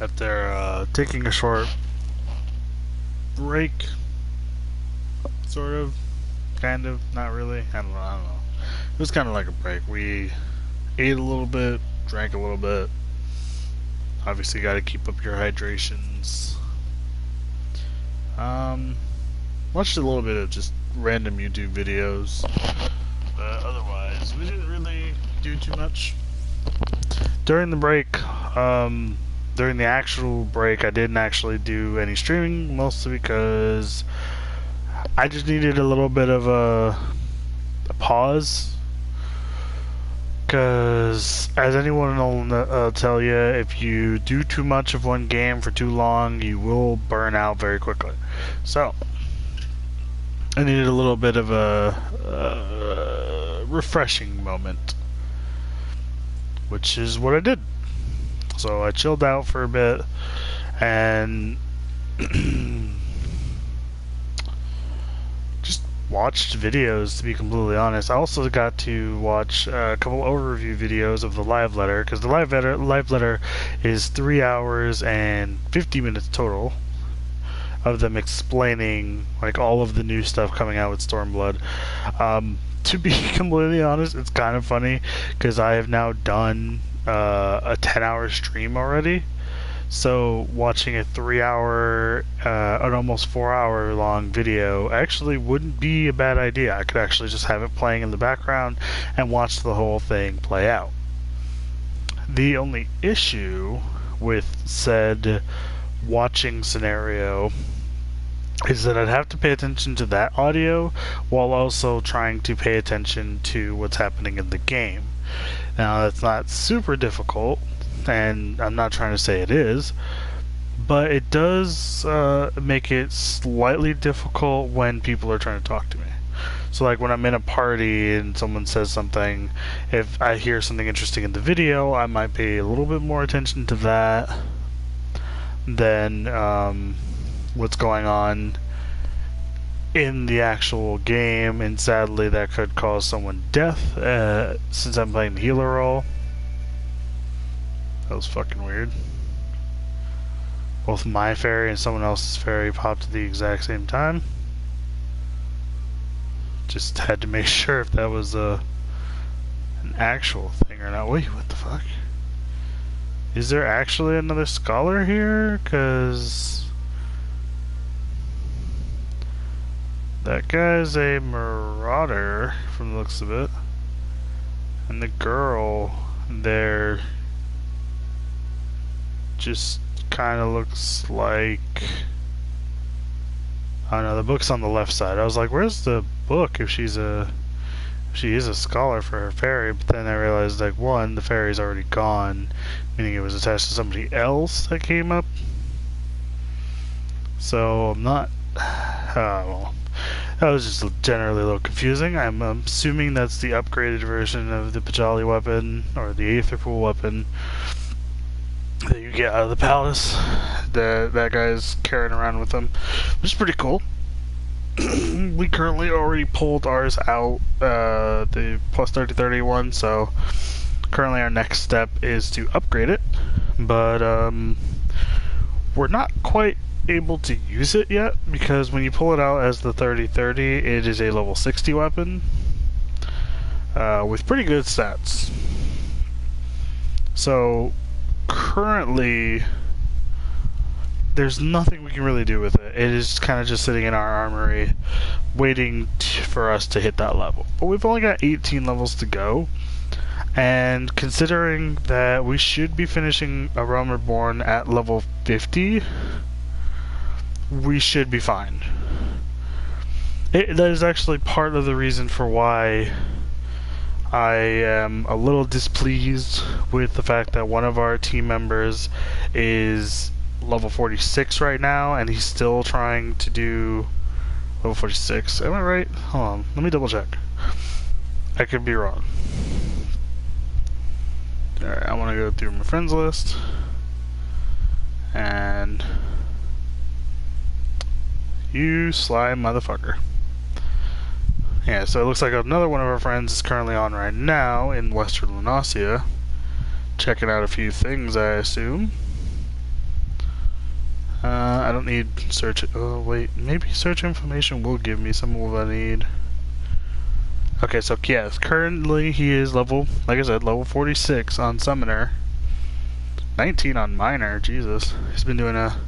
after taking a short break, sort of, kind of, not really. I don't know. It was kind of like a break. We ate a little bit, drank a little bit. Obviously, got to keep up your hydrations. Um, Watched a little bit of just random YouTube videos, but otherwise, we didn't really do too much. During the break, during the actual break, I didn't actually do any streaming, mostly because I just needed a little bit of a pause. Because, as anyone will tell you, if you do too much of one game for too long, you will burn out very quickly. So, I needed a little bit of a refreshing moment, which is what I did. So I chilled out for a bit and just watched videos, to be completely honest. I also got to watch a couple overview videos of the live letter, because the live letter is 3 hours and 50 minutes total of them explaining like all of the new stuff coming out with Stormblood. To be completely honest, it's kind of funny because I have now done a 10-hour stream already. So watching a 3-hour, an almost 4-hour long video actually wouldn't be a bad idea. I could actually just have it playing in the background and watch the whole thing play out. The only issue with said watching scenario is that I'd have to pay attention to that audio while also trying to pay attention to what's happening in the game. Now, that's not super difficult, and I'm not trying to say it is, but it does make it slightly difficult when people are trying to talk to me. So like when I'm in a party and someone says something, if I hear something interesting in the video, I might pay a little bit more attention to that than what's going on in the actual game, and sadly that could cause someone death since I'm playing the healer role. That was fucking weird. Both my fairy and someone else's fairy popped at the exact same time. Just had to make sure if that was an actual thing or not. Wait, what the fuck? Is there actually another scholar here? Cause that guy's a marauder from the looks of it. And the girl there just kind of looks like... I don't know, the book's on the left side. I was like, where's the book if she is a scholar for her fairy? But then I realized, like, one, the fairy's already gone, meaning it was attached to somebody else that came up. So I'm not... well, that was just generally a little confusing. I'm assuming that's the upgraded version of the Pajali weapon, or the Aether Pool weapon that you get out of the palace. That guy's carrying around with him, which is pretty cool. We currently already pulled ours out, the plus 30/30 one, so currently our next step is to upgrade it, but we're not quite able to use it yet, because when you pull it out as the 30/30, it is a level 60 weapon with pretty good stats. So currently there's nothing we can really do with it. It is kind of just sitting in our armory waiting for us to hit that level. But we've only got 18 levels to go, and considering that we should be finishing A Realm Reborn at level 50, we should be fine. That is actually part of the reason for why I am a little displeased with the fact that one of our team members is level 46 right now, and he's still trying to do level 46. Am I right? Hold on, let me double check. I could be wrong. Alright, I want to go through my friends list, and you sly motherfucker. Yeah, so it looks like another one of our friends is currently on right now in Western Lunasia, checking out a few things, I assume. I don't need search. Oh wait, maybe search information will give me some of what I need. Okay, so yes, currently he is level, like I said, level 46 on Summoner. 19 on Miner, Jesus. He's been doing a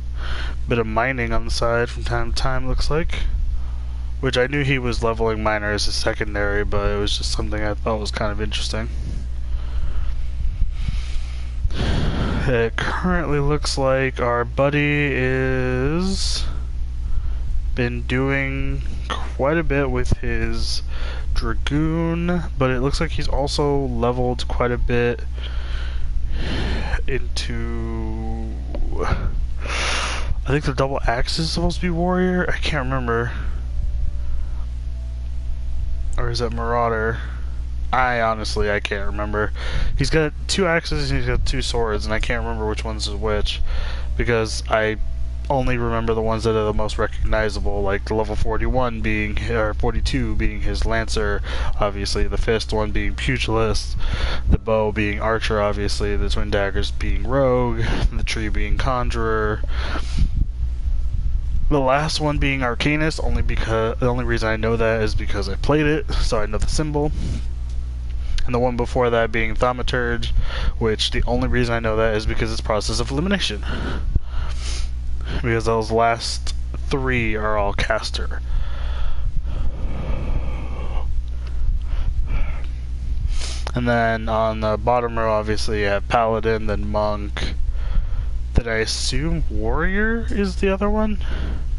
bit of mining on the side from time to time, looks like. Which I knew he was leveling Miner as a secondary, but it was just something I thought was kind of interesting. It currently looks like our buddy is been doing quite a bit with his Dragoon, but it looks like he's also leveled quite a bit into, I think the double axe is supposed to be warrior. I can't remember, or is that marauder? I can't remember. He's got 2 axes and he's got 2 swords, and I can't remember which one's which, because I only remember the ones that are the most recognizable, like the level 41 being, or 42 being his lancer, obviously, the fist one being pugilist, the bow being archer, obviously, the twin daggers being rogue, the tree being conjurer, the last one being arcanist, only because the only reason I know that is because I played it, so I know the symbol. And the one before that being thaumaturge, which the only reason I know that is because it's process of elimination. Because those last 3 are all caster. And then on the bottom row, obviously, you have paladin, then monk. Then I assume warrior is the other one.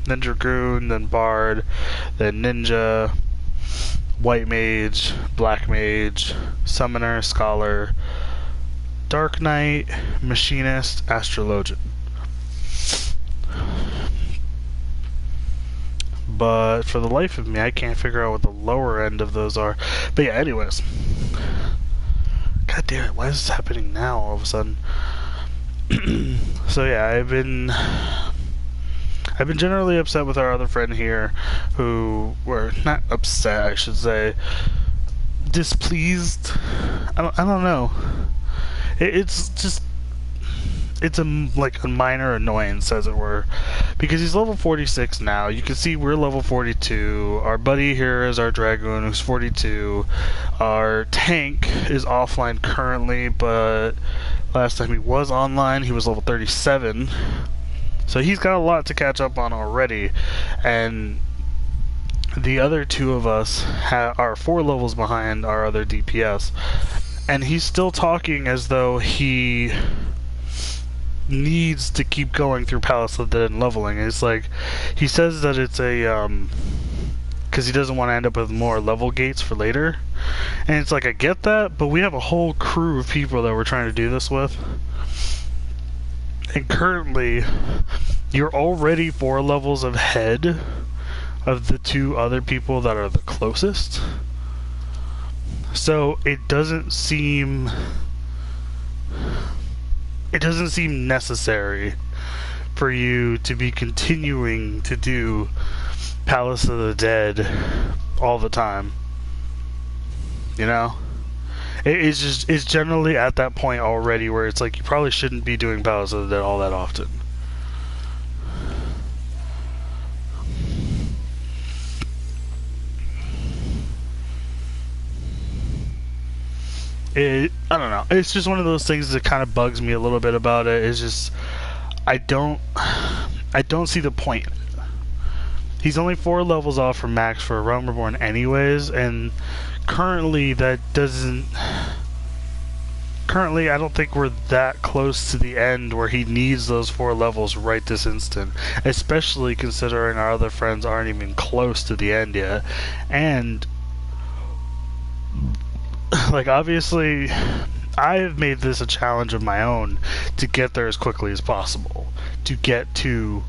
Then dragoon, then bard, then ninja, white mage, black mage, summoner, scholar, dark knight, machinist, astrologian. But for the life of me, I can't figure out what the lower end of those are. But yeah, anyways. God damn it, why is this happening now all of a sudden? So yeah, I've been generally upset with our other friend here, who were not upset, I should say, displeased. I don't know. It's just, it's like a minor annoyance, as it were, because he's level 46 now. You can see we're level 42. Our buddy here is our dragoon, who's 42. Our tank is offline currently, but last time he was online, he was level 37. So he's got a lot to catch up on already, and the other 2 of us are 4 levels behind our other DPS, and he's still talking as though he needs to keep going through Palace of the Dead and leveling. It's like, he says that it's a, because he doesn't want to end up with more level gates for later, and it's like, I get that, but we have a whole crew of people that we're trying to do this with. And currently, you're already 4 levels ahead of the 2 other people that are the closest. So it doesn't seem necessary for you to be continuing to do Palace of the Dead all the time. You know? It's generally at that point already where it's like, you probably shouldn't be doing Palace of the Dead all that often. I don't know. It's just one of those things that kind of bugs me a little bit about it. It's just, I don't see the point. He's only 4 levels off from max for a Realm Reborn anyways, and currently I don't think we're that close to the end where he needs those 4 levels right this instant, especially considering our other friends aren't even close to the end yet. And like, obviously I've made this a challenge of my own to get there as quickly as possible, to get to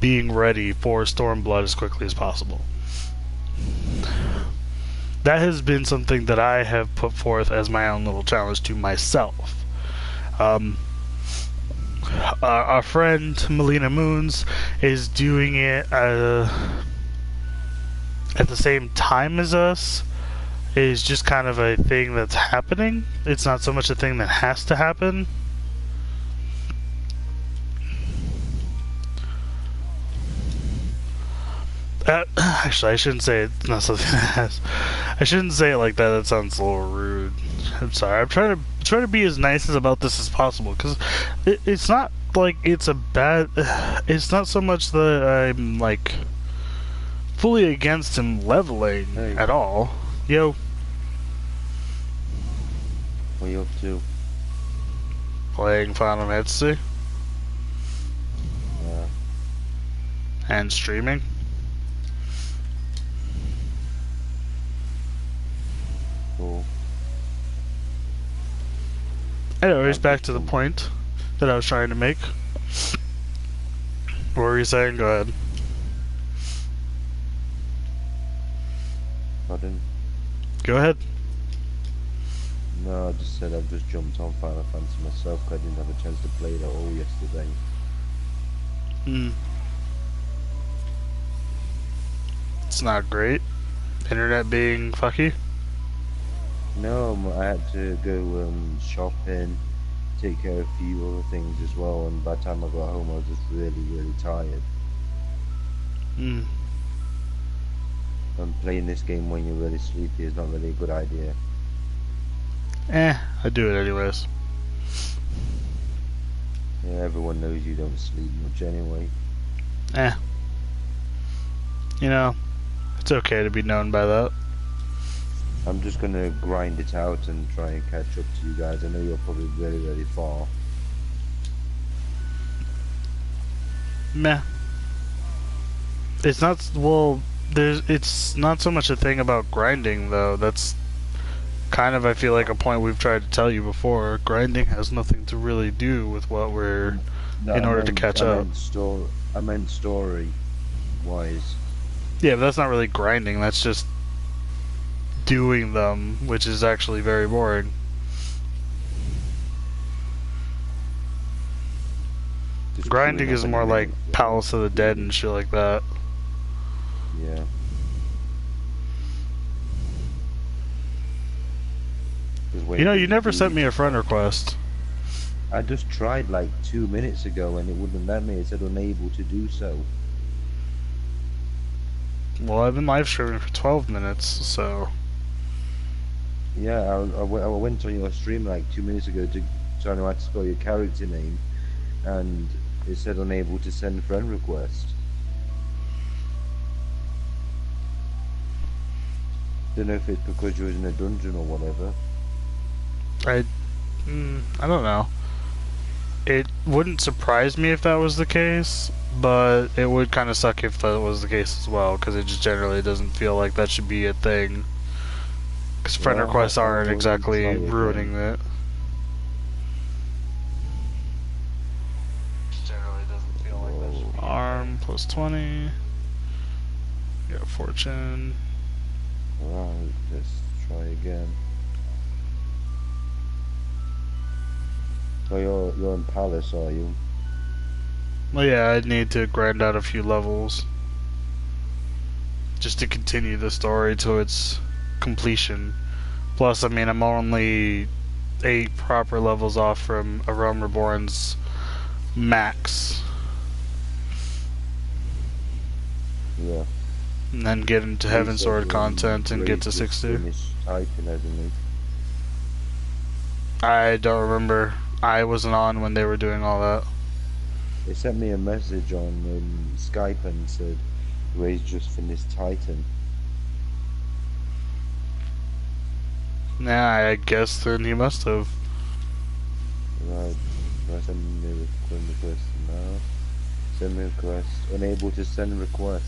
being ready for Stormblood as quickly as possible. That has been something that I have put forth as my own little challenge to myself. Our friend Melina Moons is doing it at the same time as us. Is just kind of a thing that's happening. It's not so much a thing that has to happen. Actually, I shouldn't say it. Not something that has. I shouldn't say it like that. That sounds a little rude. I'm sorry. I'm trying to be as nice about this as possible because it's not like it's a bad. It's not so much that I'm like fully against him leveling at all. Yo. What are you up to? Playing Final Fantasy. Yeah. And streaming. Cool. Anyways, back to the point that I was trying to make. What were you saying? Go ahead. Pardon? Go ahead. No, I just said I've just jumped on Final Fantasy myself because I didn't have a chance to play it at all yesterday. It's not great. Internet being fucky. No, I had to go shopping, take care of a few other things as well, and by the time I got home I was just really tired. And playing this game when you're really sleepy is not really a good idea. I do it anyways. Yeah, everyone knows you don't sleep much anyway. You know, it's okay to be known by that. I'm just gonna grind it out and try and catch up to you guys. I know you're probably very far. Meh. It's not, well, it's not so much a thing about grinding though. That's kind of, I feel like, a point we've tried to tell you before. Grinding has nothing to really do with what we're in order to catch up. I meant story wise. Yeah, but that's not really grinding. That's just doing them, which is actually very boring. Grinding is more like Palace of the Dead and shit like that. Yeah. You know, you never sent me a friend request. I just tried like 2 minutes ago and it wouldn't let me. It said unable to do so. Well, I've been live streaming for 12 minutes, so... Yeah, I went on your stream like 2 minutes ago to try to know how to spell your character name, and it said unable to send friend request. Don't know if it's because you was in a dungeon or whatever. I don't know. It wouldn't surprise me if that was the case, but it would kind of suck if that was the case as well, because it just generally doesn't feel like that should be a thing. Because friend requests aren't exactly ruining it. Generally doesn't feel like that should be. Arm plus 20. You got fortune. Alright, let's try again. So you're in Palace, are you? Well, yeah, I'd need to grind out a few levels just to continue the story to its completion. Plus, I mean, I'm only 8 proper levels off from A Realm Reborn's max. Yeah. And then get into Heaven Sword content and get to 60. Typing, hasn't he? I don't remember. I wasn't on when they were doing all that. They sent me a message on Skype and said Ray's just finished Titan. Nah, I guess then he must have. Right, I send me a friend request now. Send me a request. Unable to send request.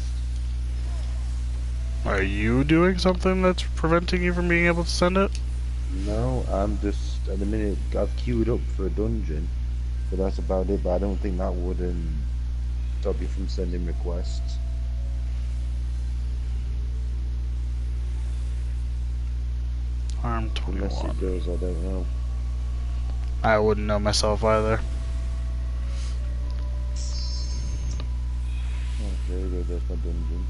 Are you doing something that's preventing you from being able to send it? No, I'm just, at the minute, I've queued up for a dungeon, but that's about it, but I don't think that would stop you from sending requests. Arm 21. Unless it does, I don't know. I wouldn't know myself either. Okay, there's my dungeon.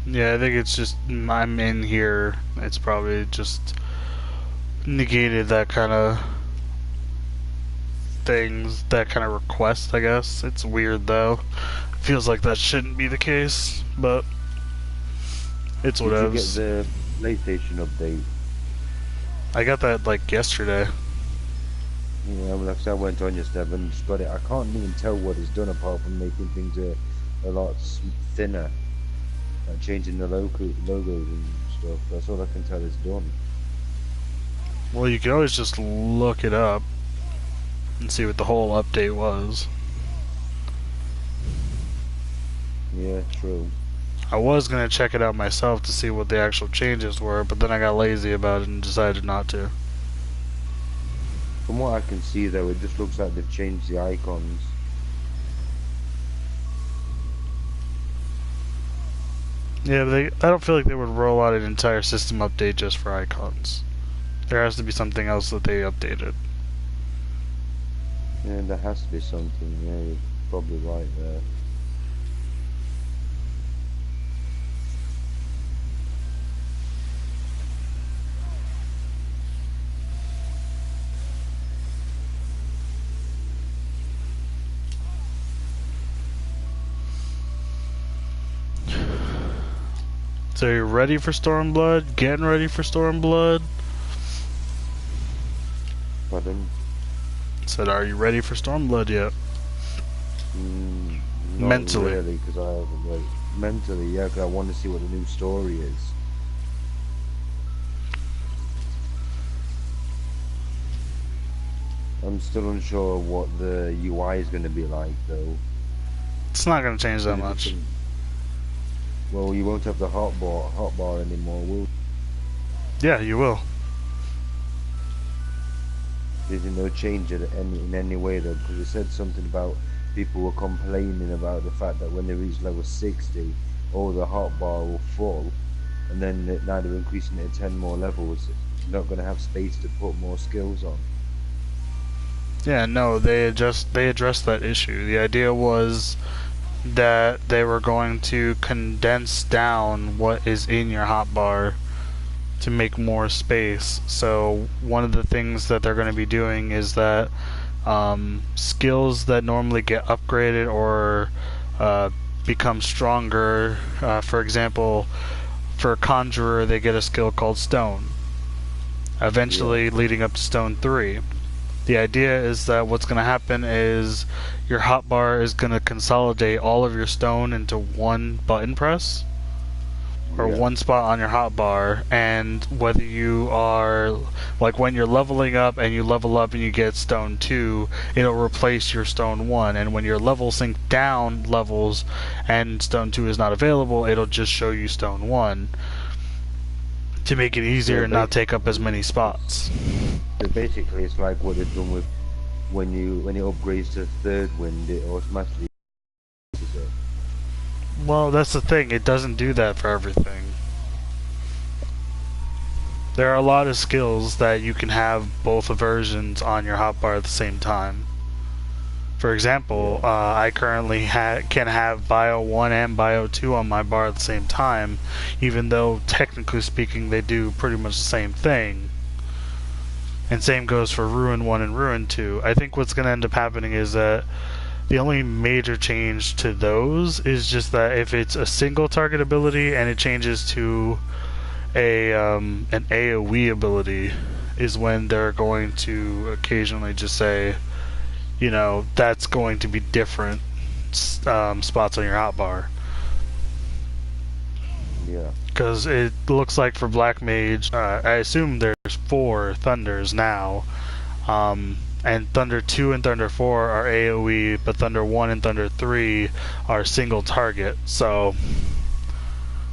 Yeah, I think it's just I'm in here. It's probably just negated that kind of things, that kind of request, I guess. It's weird though. Feels like that shouldn't be the case, but it's Did you get whatevs. the PlayStation update? I got that like yesterday. Yeah, well, like I said, I went on yesterday and just got it. I can't even tell what it's done apart from making things a lot thinner, like changing the logos and stuff. That's all I can tell it's done. Well, you can always just look it up and see what the whole update was. Yeah, true. I was gonna check it out myself to see what the actual changes were, but then I got lazy about it and decided not to. From what I can see, though, it just looks like they've changed the icons. Yeah, but I don't feel like they would roll out an entire system update just for icons. There has to be something else that they updated. Yeah, there has to be something. Yeah, you're probably right there. So you're ready for Stormblood? Getting ready for Stormblood? Pardon? Said, are you ready for Stormblood yet? Not Mentally. really, because I haven't read it. Mentally, yeah, because I want to see what the new story is. I'm still unsure what the UI is going to be like, though. It's not going to change that much. Well, you won't have the hotbar anymore, will Yeah, you will. There's no change in any way, though, because it said something about people were complaining about the fact that when they reach level 60, oh, the hotbar will fall, and then now they're increasing it to 10 more levels. You're not going to have space to put more skills on. Yeah, no, they addressed that issue. The idea was that they were going to condense down what is in your hotbar to make more space. So one of the things that they're going to be doing is that skills that normally get upgraded or become stronger, for example, for a conjurer they get a skill called stone, eventually leading up to stone 3. The idea is that what's going to happen is your hotbar is going to consolidate all of your stone into one button press or one spot on your hotbar, and whether you are like when you're leveling up and you level up and you get stone 2, it'll replace your stone 1, and when your level sync down levels and stone 2 is not available, it'll just show you stone 1 to make it easier and not take up as many spots. So basically, it's like what they've done with when it upgrades to third wind, it automatically uses it. Well, that's the thing. It doesn't do that for everything. There are a lot of skills that you can have both versions on your hotbar at the same time. For example, I currently can have Bio 1 and Bio 2 on my bar at the same time, even though technically speaking they do pretty much the same thing. And same goes for Ruin 1 and Ruin 2. I think what's going to end up happening is that the only major change to those is just that if it's a single target ability and it changes to an AoE ability, is when they're going to occasionally just say, you know, that's going to be different spots on your hotbar. Yeah. Because it looks like for Black Mage, I assume there's 4 Thunders now. And Thunder 2 and Thunder 4 are AoE, but Thunder 1 and Thunder 3 are single target. So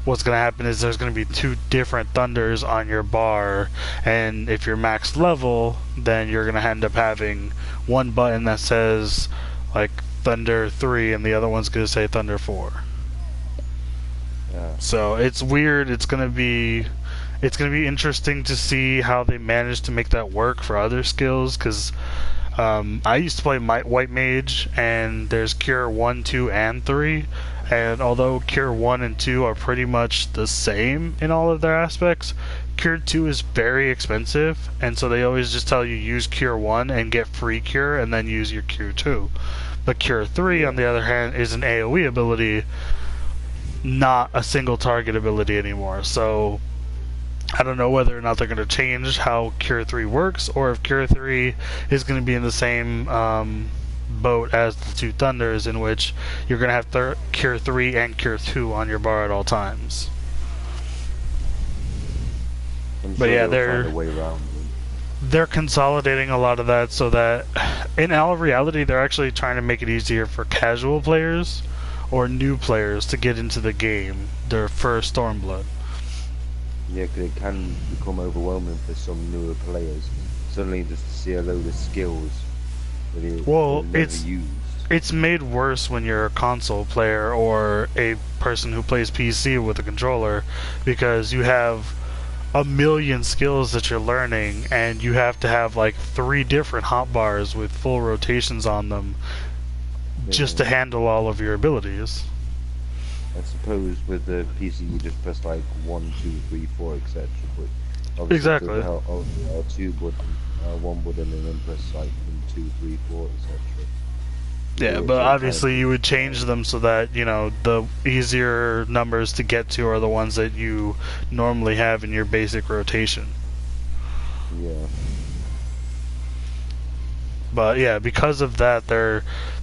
what's going to happen is there's going to be 2 different Thunders on your bar, and if you're max level, then you're going to end up having one button that says like Thunder 3 and the other one's going to say Thunder 4. Yeah. So it's weird. It's going to be interesting to see how they manage to make that work for other skills, because I used to play White Mage, and there's Cure 1, 2, and 3. And although Cure 1 and 2 are pretty much the same in all of their aspects, Cure 2 is very expensive, and so they always just tell you use Cure 1 and get free Cure, and then use your Cure 2. But Cure 3, on the other hand, is an AoE ability, not a single target ability anymore. So I don't know whether or not they're going to change how Cure 3 works, or if Cure 3 is going to be in the same boat as the Two Thunders, in which you're going to have Cure 3 and Cure 2 on your bar at all times. But yeah, they're consolidating a lot of that so that in all reality they're actually trying to make it easier for casual players or new players to get into the game, their first Stormblood. Yeah, because it can become overwhelming for some newer players. Suddenly just to see a load of skills that it's made worse when you're a console player or a person who plays PC with a controller, because you have a million skills that you're learning, and you have to have like 3 different hotbars with full rotations on them just to handle all of your abilities. I suppose with the PC you just press like 1, 2, 3, 4, etc. But obviously exactly. L2 button, 1 button, and then press like 1, 2, 3, 4, etc. Yeah, but obviously you would change them so that, you know, the easier numbers to get to are the ones that you normally have in your basic rotation. Yeah. But yeah, because of that,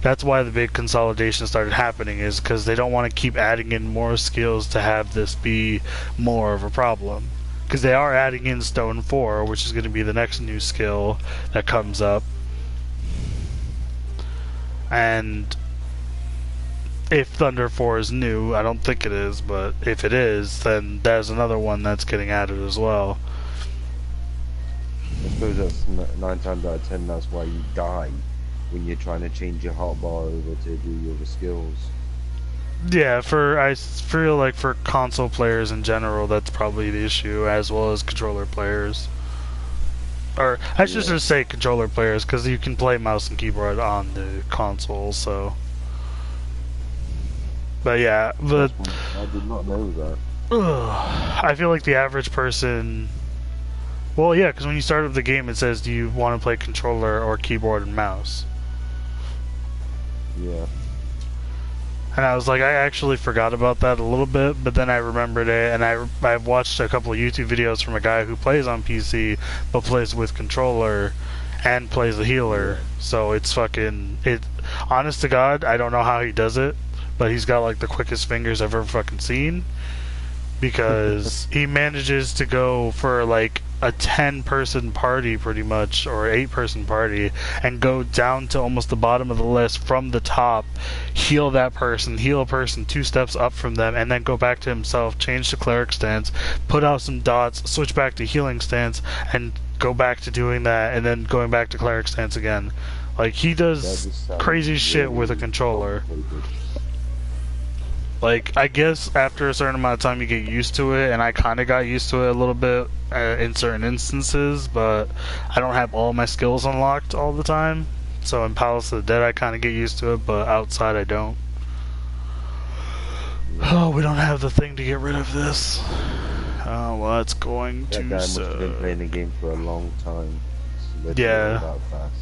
that's why the big consolidation started happening, is because they don't want to keep adding in more skills to have this be more of a problem. Because they are adding in Stone 4, which is going to be the next new skill that comes up. And if Thunder 4 is new, I don't think it is, but if it is, then there's another one that's getting added as well. I suppose that's 9 times out of 10, that's why you die when you're trying to change your hotbar over to do your other skills. Yeah, I feel like for console players in general, that's probably the issue, as well as controller players. Or I should just say controller players, because you can play mouse and keyboard on the console, so. But yeah, but I did not know that. I feel like the average person. Well, yeah, because when you start up the game, it says, "Do you want to play controller or keyboard and mouse?" Yeah. And I was like, I actually forgot about that a little bit, but then I remembered it, and I've watched a couple of YouTube videos from a guy who plays on PC, but plays with controller, and plays the healer. So it's honest to God, I don't know how he does it, but he's got like the quickest fingers I've ever fucking seen, because he manages to go for like a 10-person party pretty much, or 8-person party, and go down to almost the bottom of the list from the top, heal that person, heal a person 2 steps up from them, and then go back to himself, change to cleric stance, put out some dots, switch back to healing stance, and go back to doing that, and then going back to cleric stance again. Like, he does crazy shit with a controller. Like, I guess after a certain amount of time you get used to it, and I kind of got used to it a little bit in certain instances, but I don't have all my skills unlocked all the time. So in Palace of the Dead I kind of get used to it, but outside I don't. Oh, we don't have the thing to get rid of this. Oh, well, that's going to suck. That guy must have been playing the game for a long time. So yeah. That fast.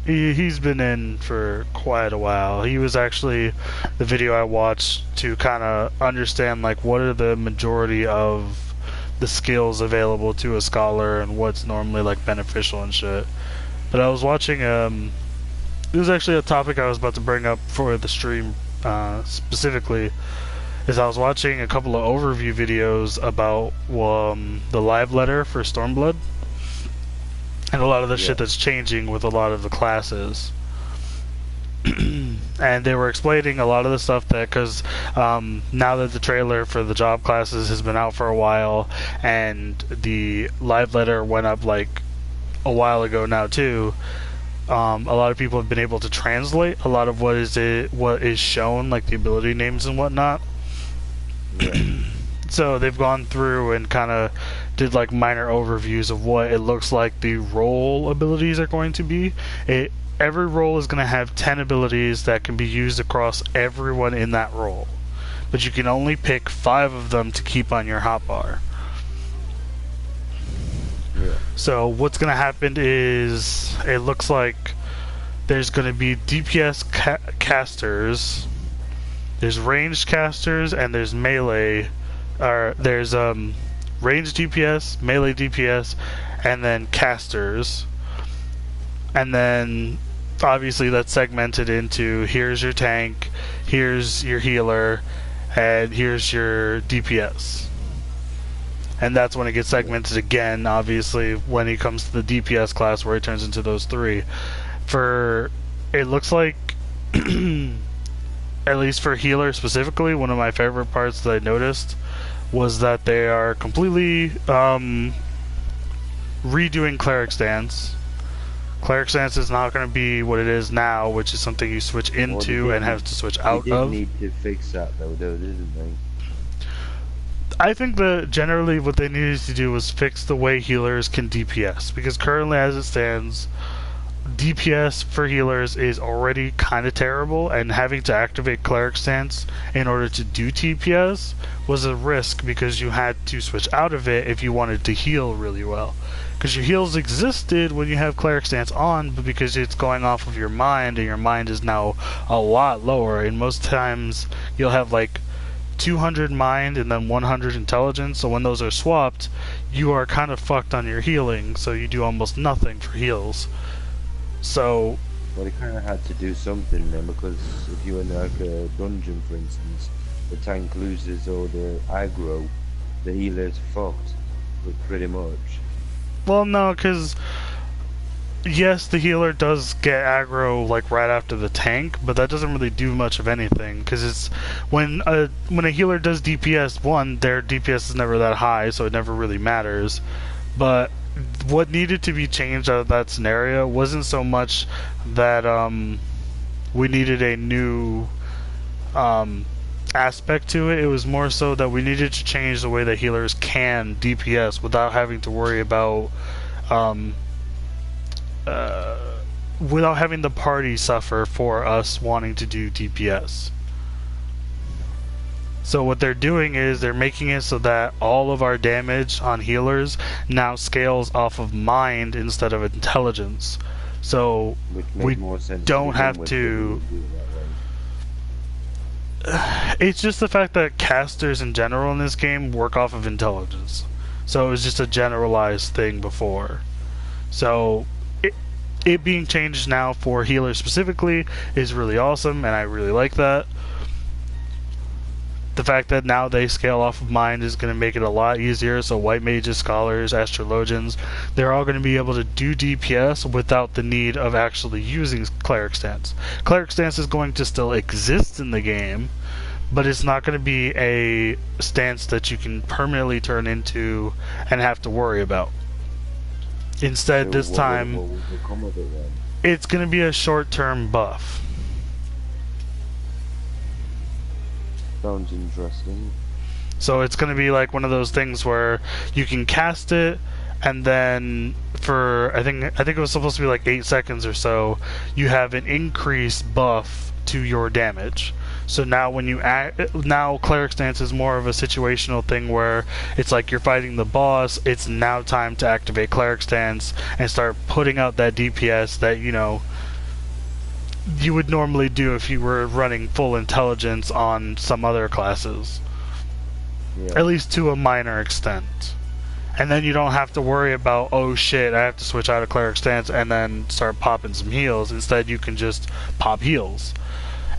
He's been in for quite a while. He was actually the video I watched to kind of understand like what are the majority of the skills available to a scholar and what's normally like beneficial and shit. But I was watching it was actually a topic I was about to bring up for the stream specifically, is I was watching a couple of overview videos about the live letter for Stormblood. And a lot of the shit that's changing with a lot of the classes. And they were explaining a lot of the stuff that, because now that the trailer for the job classes has been out for a while, and the live letter went up like a while ago now too, a lot of people have been able to translate a lot of what is shown, like the ability names and whatnot. So they've gone through and kind of did like minor overviews of what it looks like the role abilities are going to be. every role is going to have 10 abilities that can be used across everyone in that role. But you can only pick 5 of them to keep on your hotbar. Yeah. So what's going to happen is it looks like there's going to be DPS casters, there's ranged casters, and there's melee. There's ranged DPS, melee DPS, and then casters. And then obviously that's segmented into here's your tank, here's your healer, and here's your DPS. And that's when it gets segmented again, obviously, when it comes to the DPS class, where it turns into those 3. It looks like, at least for healer specifically, one of my favorite parts that I noticed was that they are completely redoing cleric stance. Cleric stance is not going to be what it is now, which is something you switch into and have to switch out of. They did need to fix that though, didn't they? I think that generally what they needed to do was fix the way healers can DPS, because currently as it stands, DPS for healers is already kind of terrible, and having to activate cleric stance in order to do TPS was a risk because you had to switch out of it if you wanted to heal really well. Because your heals existed when you have cleric stance on, but because it's going off of your mind, and your mind is now a lot lower, and most times you'll have like 200 mind and then 100 intelligence, so when those are swapped, you are kind of fucked on your healing, so you do almost nothing for heals. So... Well, they kind of had to do something then, because if you're in like a dungeon, for instance, the tank loses all the aggro, the healer's fucked, but pretty much. Well, no, because... yes, the healer does get aggro like right after the tank, but that doesn't really do much of anything, because it's when a healer does DPS, one, their DPS is never that high, so it never really matters. But what needed to be changed out of that scenario wasn't so much that we needed a new aspect to it. It was more so that we needed to change the way that healers can DPS without having to worry about without having the party suffer for us wanting to do DPS. So what they're doing is they're making it so that all of our damage on healers now scales off of mind instead of intelligence. So we don't have to... It's just the fact that casters in general in this game work off of intelligence. So it was just a generalized thing before. So it being changed now for healers specifically is really awesome, and I really like that. The fact that now they scale off of mind is going to make it a lot easier, so white mages, scholars, astrologians, they're all going to be able to do DPS without the need of actually using cleric stance. Cleric stance is going to still exist in the game, but it's not going to be a stance that you can permanently turn into and have to worry about. Instead, so this time, what will come of it then? It's going to be a short-term buff. Sounds interesting. So it's going to be like one of those things where you can cast it, and then for I think it was supposed to be like 8 seconds or so, you have an increased buff to your damage. So now when you now cleric stance is more of a situational thing where it's like you're fighting the boss, it's now time to activate cleric stance and start putting out that DPS that, you know, you would normally do if you were running full intelligence on some other classes. Yeah. At least to a minor extent. And then you don't have to worry about, oh shit, I have to switch out of cleric stance and then start popping some heals. Instead you can just pop heals.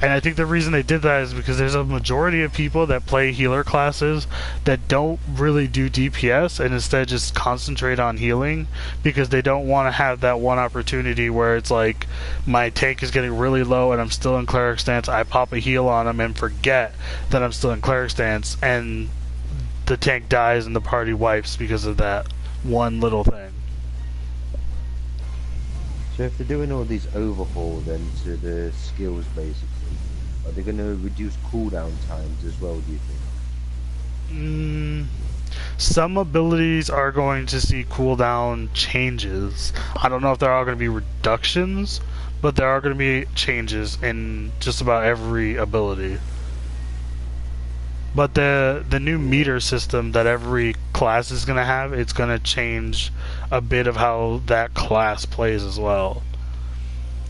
And I think the reason they did that is because there's a majority of people that play healer classes that don't really do DPS and instead just concentrate on healing because they don't want to have that one opportunity where it's like my tank is getting really low and I'm still in cleric stance, I pop a heal on them and forget that I'm still in cleric stance, and the tank dies and the party wipes because of that one little thing. So if they're doing all these overhaul then to the skills basically, are they going to reduce cooldown times as well, do you think? Some abilities are going to see cooldown changes. I don't know if they're all going to be reductions, but there are going to be changes in just about every ability. But the new meter system that every class is going to have, it's going to change a bit of how that class plays as well.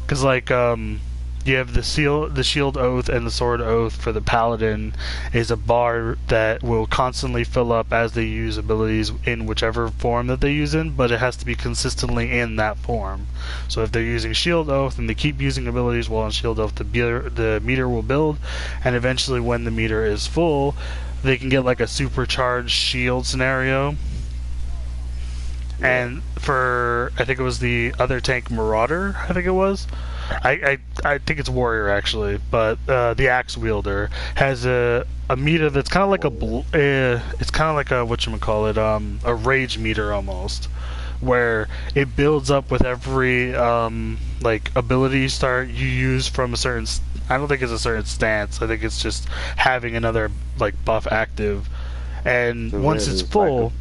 Because like you have the shield oath and the sword oath for the paladin is a bar that will constantly fill up as they use abilities in whichever form that they use in, but it has to be consistently in that form. So if they're using shield oath and they keep using abilities while on shield oath, the meter will build, and eventually when the meter is full, they can get like a supercharged shield scenario. And for, I think it was the other tank, Marauder, I think it was. I think it's Warrior actually, but the Axe Wielder has a meter that's kind of like it's kind of like a whatchamacallit, a rage meter almost, where it builds up with every like ability start you use from a certain. I don't think it's a certain stance. I think it's just having another like buff active, and so once it's full,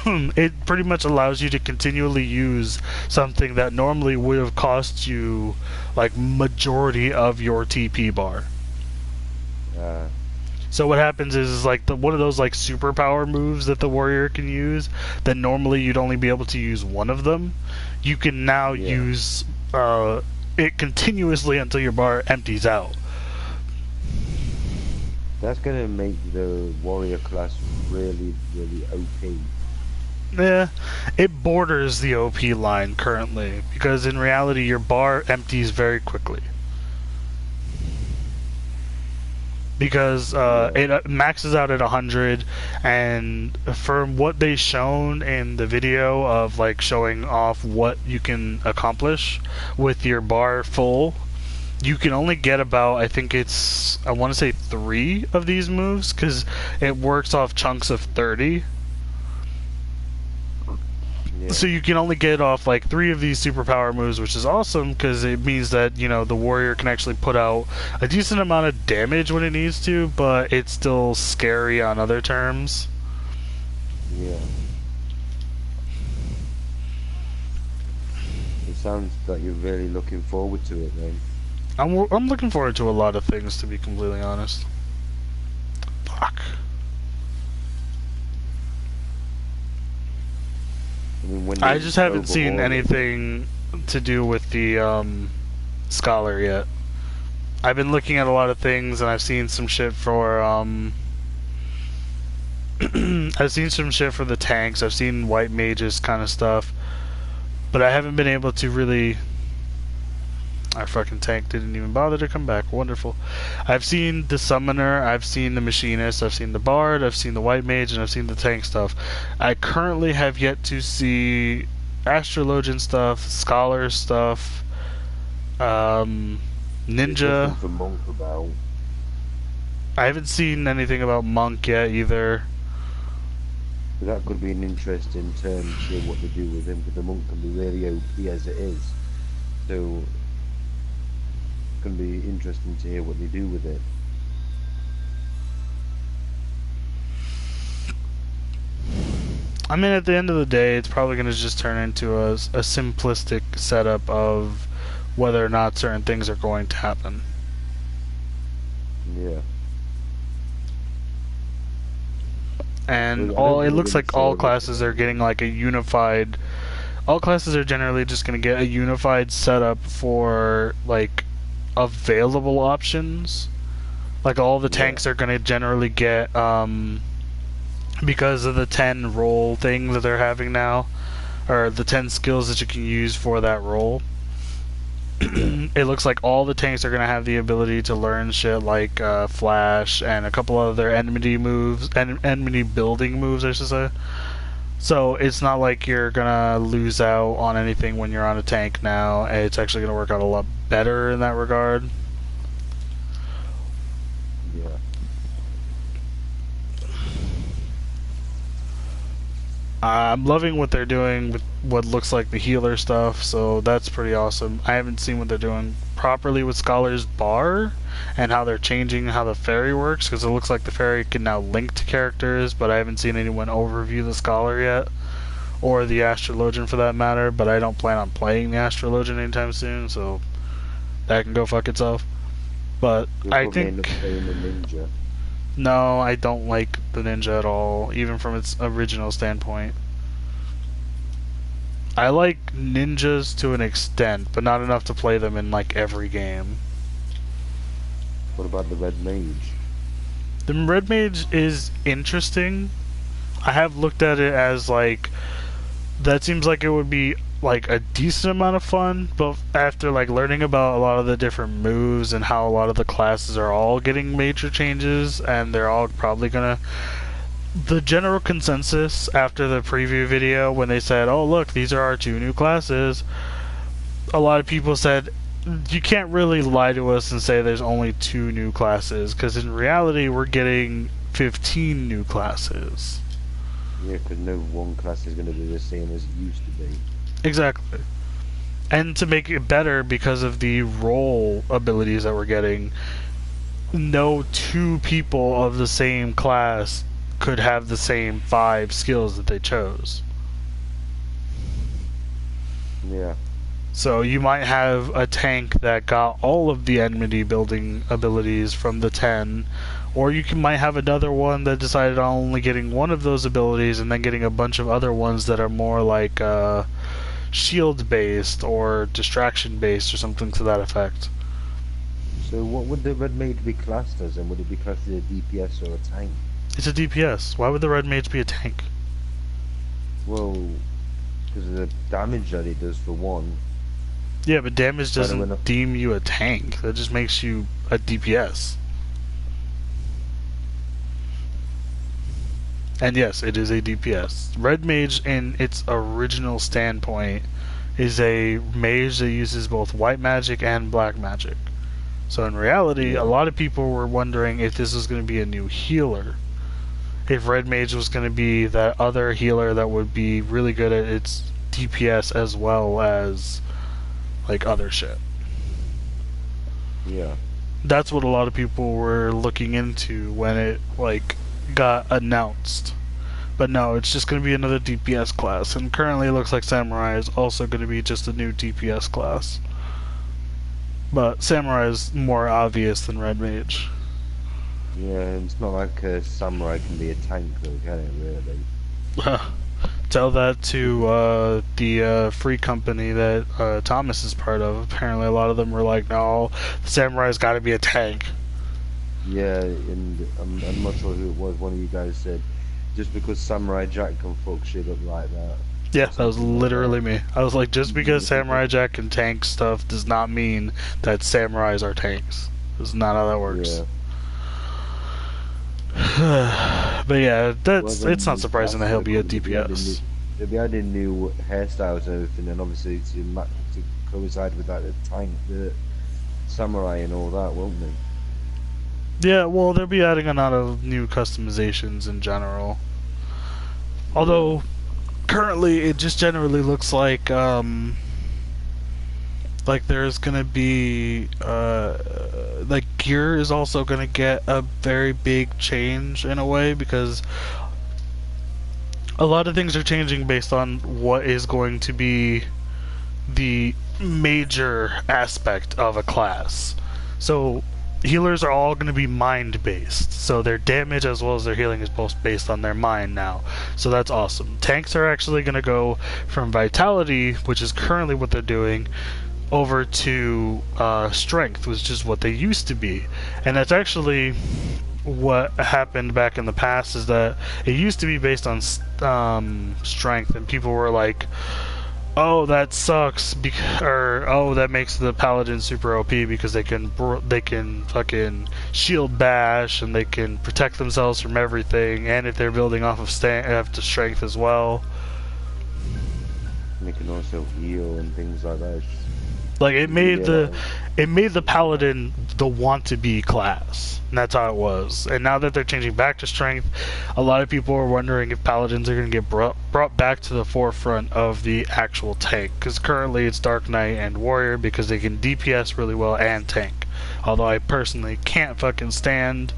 it pretty much allows you to continually use something that normally would have cost you like majority of your TP bar. So what happens is like one of those like superpower moves that the warrior can use that normally you'd only be able to use one of them, you can now use it continuously until your bar empties out. That's gonna make the warrior class really, really OP. Yeah, it borders the OP line currently, because in reality your bar empties very quickly. Because it maxes out at 100, and from what they shown in the video of like showing off what you can accomplish with your bar full, you can only get about, I think it's, I want to say 3 of these moves, because it works off chunks of 30. Yeah. So you can only get off like 3 of these superpower moves, which is awesome because it means that, you know, the warrior can actually put out a decent amount of damage when it needs to, but it's still scary on other terms. Yeah. It sounds like you're really looking forward to it, then. I'm looking forward to a lot of things, to be completely honest. Fuck. I just haven't seen anything to do with the scholar yet. I've been looking at a lot of things, and I've seen some shit for I've seen some shit for the tanks. I've seen white mages kind of stuff, but I haven't been able to really. Our fucking tank didn't even bother to come back. Wonderful. I've seen the summoner, I've seen the machinist, I've seen the bard, I've seen the white mage, and I've seen the tank stuff. I currently have yet to see astrologian stuff, scholar stuff, ninja. For monk about. I haven't seen anything about monk yet either. That could be an interesting turn to see what they do with him, because the monk can be really OP as it is. So it's going to be interesting to hear what they do with it. I mean, at the end of the day, it's probably going to just turn into a simplistic setup of whether or not certain things are going to happen. Yeah. And it looks like all classes are getting like a unified. All classes are generally just going to get a unified setup for like available options. Like all the tanks are going to generally get because of the 10 role thing that they're having now, or the 10 skills that you can use for that role. It looks like all the tanks are going to have the ability to learn shit like flash and a couple of their enmity moves, enmity building moves, I should say. So it's not like you're gonna lose out on anything when you're on a tank now. It's actually gonna work out a lot better in that regard. Yeah. I'm loving what they're doing with what looks like the healer stuff, so that's pretty awesome. I haven't seen what they're doing properly with Scholar's Bar and how they're changing how the fairy works, because it looks like the fairy can now link to characters, but I haven't seen anyone overview the Scholar yet or the Astrologian for that matter, but I don't plan on playing the Astrologian anytime soon, so that can go fuck itself. But You'll I probably end up think, playing the ninja. no, I don't like the ninja at all, even from its original standpoint. I like ninjas to an extent, but not enough to play them in like every game. What about the red mage? The red mage is interesting. I have looked at it as like, that seems like it would be like a decent amount of fun, but after like learning about a lot of the different moves and how a lot of the classes are all getting major changes and they're all probably gonna, the general consensus after the preview video when they said, oh look, these are our 2 new classes, a lot of people said you can't really lie to us and say there's only 2 new classes, because in reality we're getting 15 new classes. Yeah, because no one class is going to be the same as it used to be. Exactly. And to make it better, because of the role abilities that we're getting, no 2 people of the same class could have the same 5 skills that they chose. Yeah. So you might have a tank that got all of the enmity building abilities from the 10, or you might have another one that decided on only getting one of those abilities and then getting a bunch of other ones that are more like shield based or distraction based or something to that effect. So what would the red mage be classed as, and would it be classed as a DPS or a tank? It's a DPS. Why would the red mage be a tank? Well, because of the damage that it does for one. Yeah, but damage doesn't deem you a tank. That just makes you a DPS. And yes, it is a DPS. Red Mage, in its original standpoint, is a mage that uses both white magic and black magic. So in reality, a lot of people were wondering if this was going to be a new healer. If Red Mage was going to be that other healer that would be really good at its DPS as well as like other shit. Yeah. That's what a lot of people were looking into when it like got announced. But no, it's just going to be another DPS class, and currently it looks like Samurai is also going to be just a new DPS class. But Samurai is more obvious than Red Mage. Yeah, it's not like a Samurai can be a tank though, can it really? Tell that to the free company that Thomas is part of. Apparently a lot of them were like, no, the Samurai's got to be a tank. Yeah, and I'm not sure who it was. One of you guys said, just because Samurai Jack can fuck shit up like that. Yeah, that was literally me. I was like, just because Samurai Jack can tank stuff does not mean that samurais are tanks. That's not how that works. Yeah. But yeah, it's not surprising that he'll be a DPS. They'll be adding new hairstyles and everything, and obviously to coincide with that, the tank, the samurai and all that, won't they? Yeah, well, they'll be adding a lot of new customizations in general. Although, currently, it just generally looks like there's gonna be, like, gear is also gonna get a very big change in a way, because a lot of things are changing based on what is going to be the major aspect of a class. So, healers are all going to be mind-based, so their damage as well as their healing is both based on their mind now. So that's awesome. Tanks are actually going to go from vitality, which is currently what they're doing, over to strength, which is what they used to be. And that's actually what happened back in the past, is that it used to be based on strength, and people were like, oh, that sucks, or oh, that makes the paladin super OP because they can fucking shield bash and they can protect themselves from everything, and if they're building off of strength as well, they can also heal and things like that. Like it made the paladin the want to be class, and that's how it was. And now that they're changing back to strength, a lot of people are wondering if paladins are going to get brought back to the forefront of the actual tank, because currently it's Dark Knight and Warrior because they can DPS really well and tank. Although I personally can't fucking stand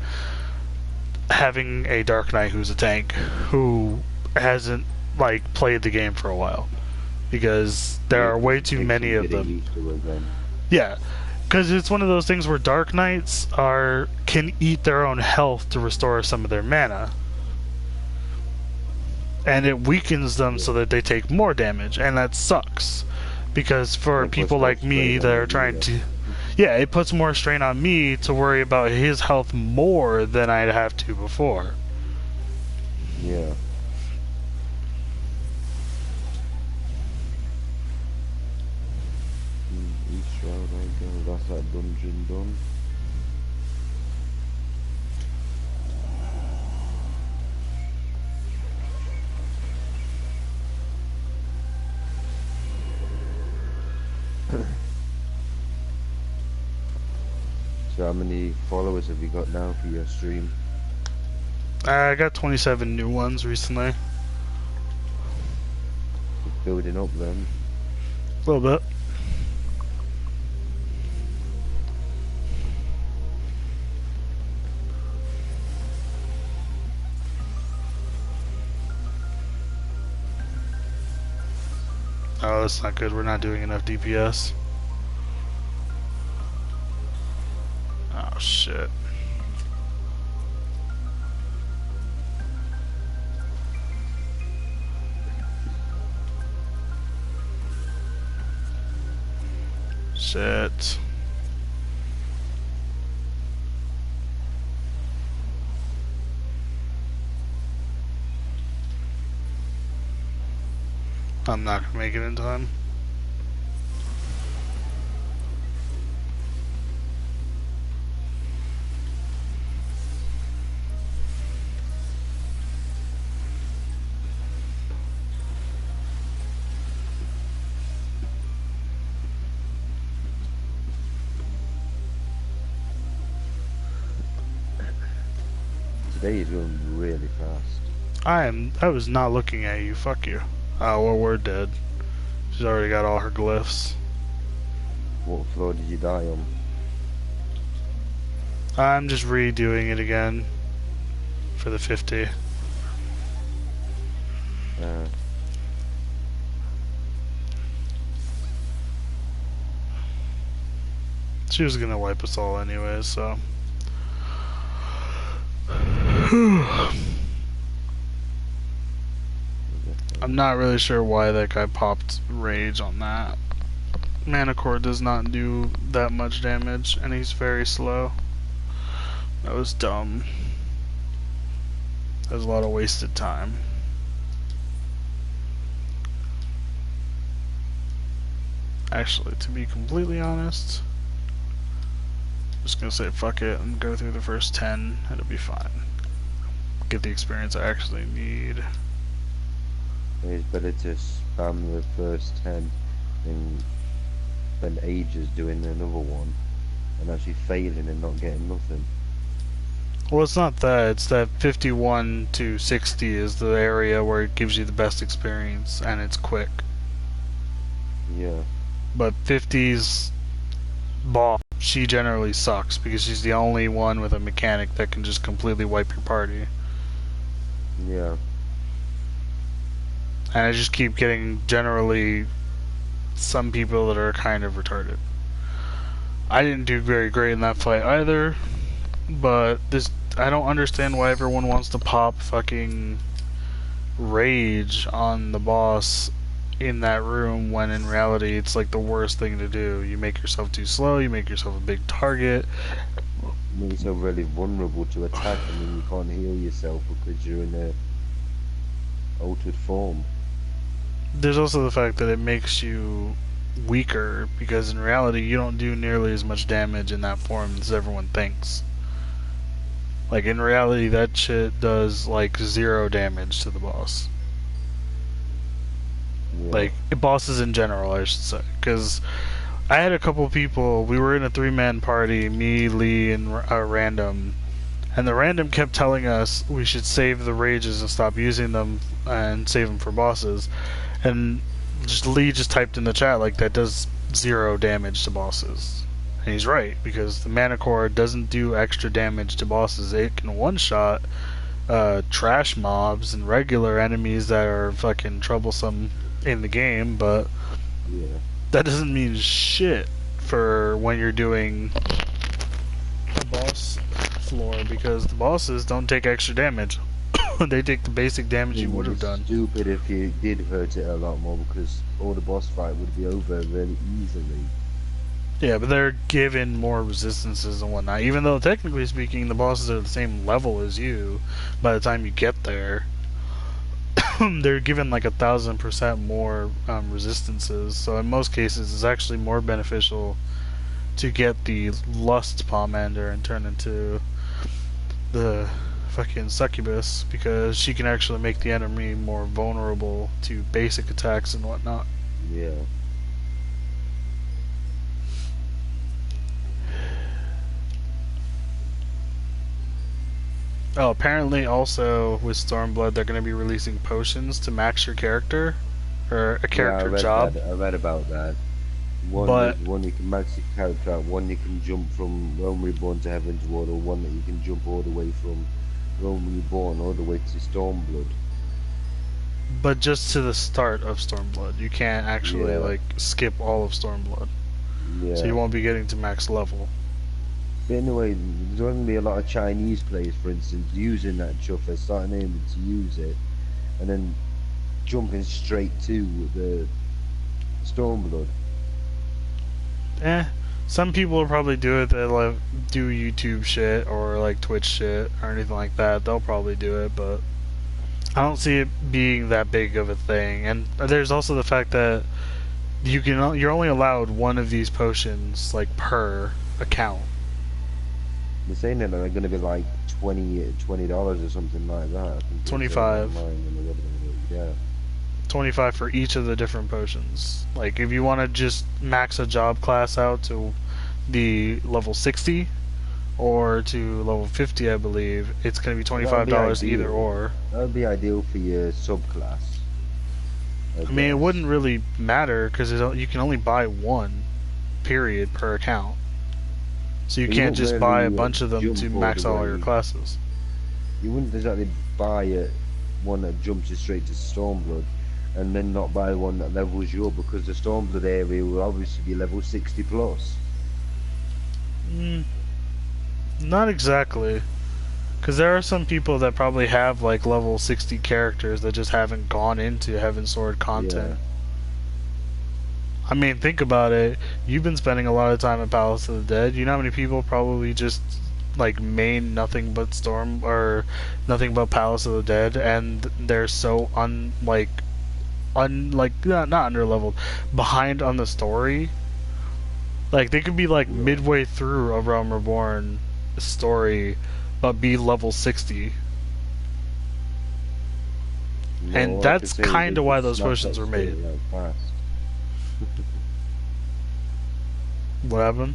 having a Dark Knight who's a tank, who hasn't like played the game for a while, because there are way too many of them. Used to it then. Yeah, because it's one of those things where Dark Knights can eat their own health to restore some of their mana, and it weakens them so that they take more damage, and that sucks. Because for people like me that are trying to... Yeah, it puts more strain on me to worry about his health more than I'd have to before. Yeah. East Shroud, I go. That's that dungeon done. So how many followers have you got now for your stream? I got 27 new ones recently. You're building up then. A little bit. Oh, that's not good. We're not doing enough DPS. Oh, shit. Shit. I'm not gonna make it in time. Today is going really fast. I was not looking at you. Fuck you. Oh, well, we're dead. She's already got all her glyphs. What floor did you die on? I'm just redoing it again for the 50. She was gonna wipe us all anyway, so. I'm not really sure why that guy popped rage on that. Mana core does not do that much damage, and he's very slow. That was dumb. That was a lot of wasted time. Actually, to be completely honest, I'm just gonna say fuck it and go through the first 10, it'll be fine. Get the experience I actually need. It's better to spam the first 10 than spend ages doing another one and actually failing and not getting nothing. Well, it's not that, it's that 51 to 60 is the area where it gives you the best experience and it's quick. Yeah. But 50's boss, she generally sucks because she's the only one with a mechanic that can just completely wipe your party. Yeah. And I just keep getting generally some people that are kind of retarded. I didn't do very great in that fight either, but I don't understand why everyone wants to pop fucking rage on the boss in that room when in reality it's like the worst thing to do. You make yourself too slow, you make yourself a big target. You make yourself really vulnerable to attack and then you can't heal yourself because you're in a altered form. There's also the fact that it makes you weaker because in reality you don't do nearly as much damage in that form as everyone thinks. Like in reality that shit does like 0 damage to the boss. Yeah. Like bosses in general I should say, because I had a couple people, we were in a 3-man party, me, Lee, and Random, and the Random kept telling us we should save the rages and stop using them and save them for bosses. And Lee just typed in the chat like that does 0 damage to bosses. And he's right, because the mana core doesn't do extra damage to bosses. It can one-shot, trash mobs and regular enemies that are fucking troublesome in the game, but Yeah. that doesn't mean shit for when you're doing the boss floor, because the bosses don't take extra damage. They take the basic damage you It would would be have done. stupid if you did hurt it a lot more because all the boss fight would be over really easily. Yeah, but they're given more resistances and whatnot. Even though technically speaking, the bosses are the same level as you by the time you get there. They're given like 1,000% more resistances. So in most cases, it's actually more beneficial to get the Lust Pomander and turn into the fucking Succubus, because she can actually make the enemy more vulnerable to basic attacks and whatnot. Yeah. Oh, apparently also with Stormblood, they're going to be releasing potions to max your character, or a Yeah, I character read job. that. I read about that. But One you can max your character out, one you can jump from Rome Reborn to Heaven's Ward, or one that you can jump all the way from Rome Reborn all the way to Stormblood. just to the start of Stormblood. You can't actually Yeah, like skip all of Stormblood. So you yeah. won't be getting to max level. But anyway, there's going to be a lot of Chinese players, for instance, using that chuffer, starting aiming to use it, and then jumping straight to the Stormblood. Some people will probably do it that like do YouTube shit or like Twitch shit or anything like that. They'll probably do it, but I don't see it being that big of a thing. And there's also the fact that you're only allowed one of these potions like per account. They're saying that they're going to be like $20 or something like that. I think they're saying 25. online when they're getting it, yeah. 25 for each of the different potions. Like if you want to just max a job class out to the level 60 or to level 50, I believe, it's going to be $25 either or. That would be ideal for your subclass. I mean, it wouldn't really matter because you can only buy one, period, per account. So you can't just buy a bunch of them to max all your classes. You wouldn't exactly buy one that jumps you straight to Stormblood and then not buy one that levels you up, because the Stormblood area will obviously be level 60 plus. Not exactly. Because there are some people that probably have like level 60 characters that just haven't gone into Heaven's Sword content. Yeah. I mean, think about it. You've been spending a lot of time at Palace of the Dead. You know how many people probably just like main nothing but Storm or nothing but Palace of the Dead, and they're so not under leveled, behind on the story. Like they could be like midway through a Realm Reborn story, but be level 60. No, And that's kind of why those potions were made. Fast. What happened?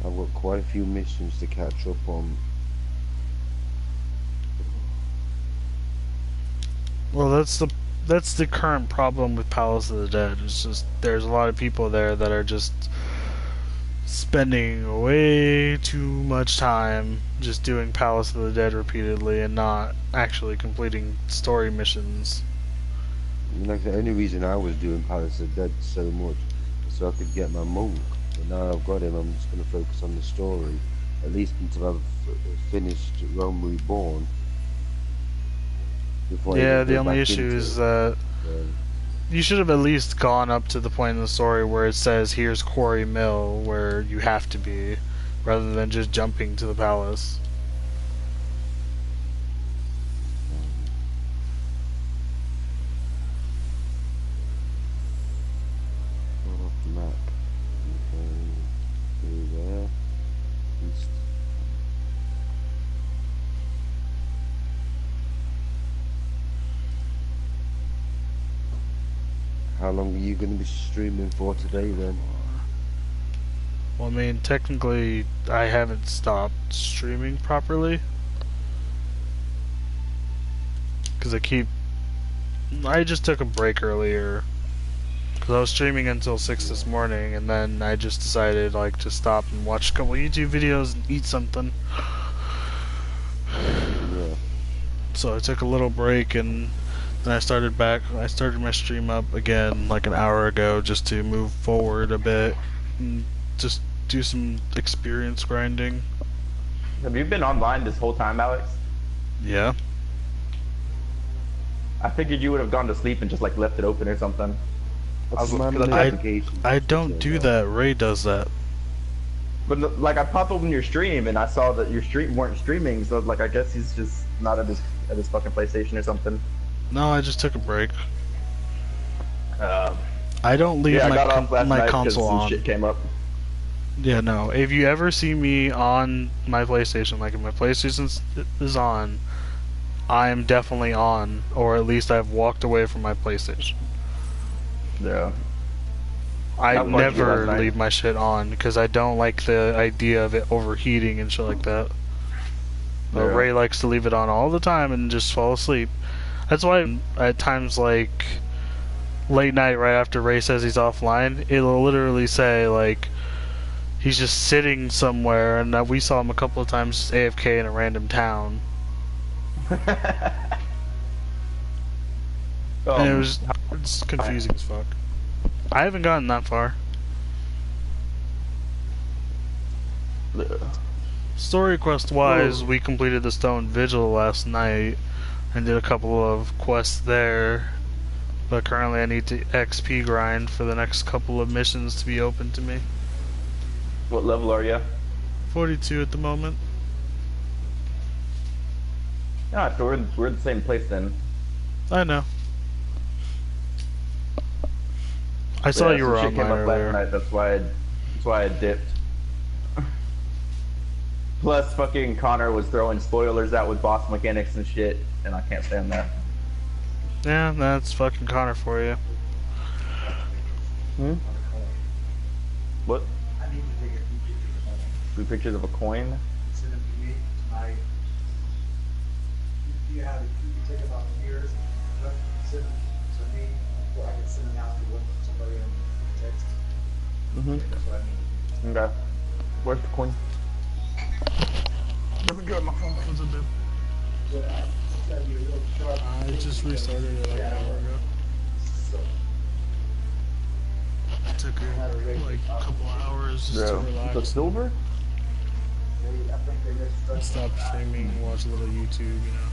I've got quite a few missions to catch up on. Well, that's the current problem with Palace of the Dead. It's just there's a lot of people there that are just spending way too much time just doing Palace of the Dead repeatedly and not actually completing story missions. Like the only reason I was doing Palace of the Dead so much so I could get my monk. But now I've got him, I'm just going to focus on the story, at least until I've finished Rome Reborn. Yeah, the only issue is that you should have at least gone up to the point in the story where it says here's Quarry Mill, where you have to be, rather than just jumping to the palace. Map. Okay, go there. East. How long are you going to be streaming for today then? Well, I mean, technically, I haven't stopped streaming properly. Because I just took a break earlier. Because I was streaming until 6 this morning, and then I just decided like to stop and watch a couple YouTube videos and eat something. Yeah. So I took a little break, and then I started my stream up again like an hour ago just to move forward a bit and just do some experience grinding. Have you been online this whole time, Alex? Yeah. I figured you would have gone to sleep and just like left it open or something. I don't do that. Ray does that. But like I popped open your stream and I saw that your stream weren't streaming, so like I guess he's just not at his fucking PlayStation or something. No, I just took a break. I don't leave my console on. Shit came up. Yeah, no. If you ever see me on my PlayStation, like if my PlayStation is on, I am definitely on, or at least I've walked away from my PlayStation. Yeah. I never leave my shit on because I don't like the idea of it overheating and shit like that. But Yeah. Ray likes to leave it on all the time and just fall asleep. That's why at times like late night right after Ray says he's offline, it'll literally say like he's just sitting somewhere, and we saw him a couple of times AFK in a random town. And it's confusing as fuck. I haven't gotten that far. Story quest wise, we completed the Stone Vigil last night and did a couple of quests there. But currently I need to XP grind for the next couple of missions to be open to me. What level are you? 42 at the moment. Yeah, so we're in the same place then. I know. I saw you were some shit online came up earlier. last night, that's why I dipped. Plus, fucking Connor was throwing spoilers out with boss mechanics and shit, and I can't stand that. Yeah, that's fucking Connor for you. Hmm? What? Few pictures of a coin? Send them to me tonight. You have it, you can take about years, send them to me, or I can send them out to somebody in text. Mm-hmm. That's what I mean. Okay. Where's the coin? Let me grab my phone. What's it do? But it's gotta be a little sharp. I just restarted it like an hour ago. So, It took like a couple hours just to The relax. silver? I think they just Stop streaming, watch a little YouTube, you know.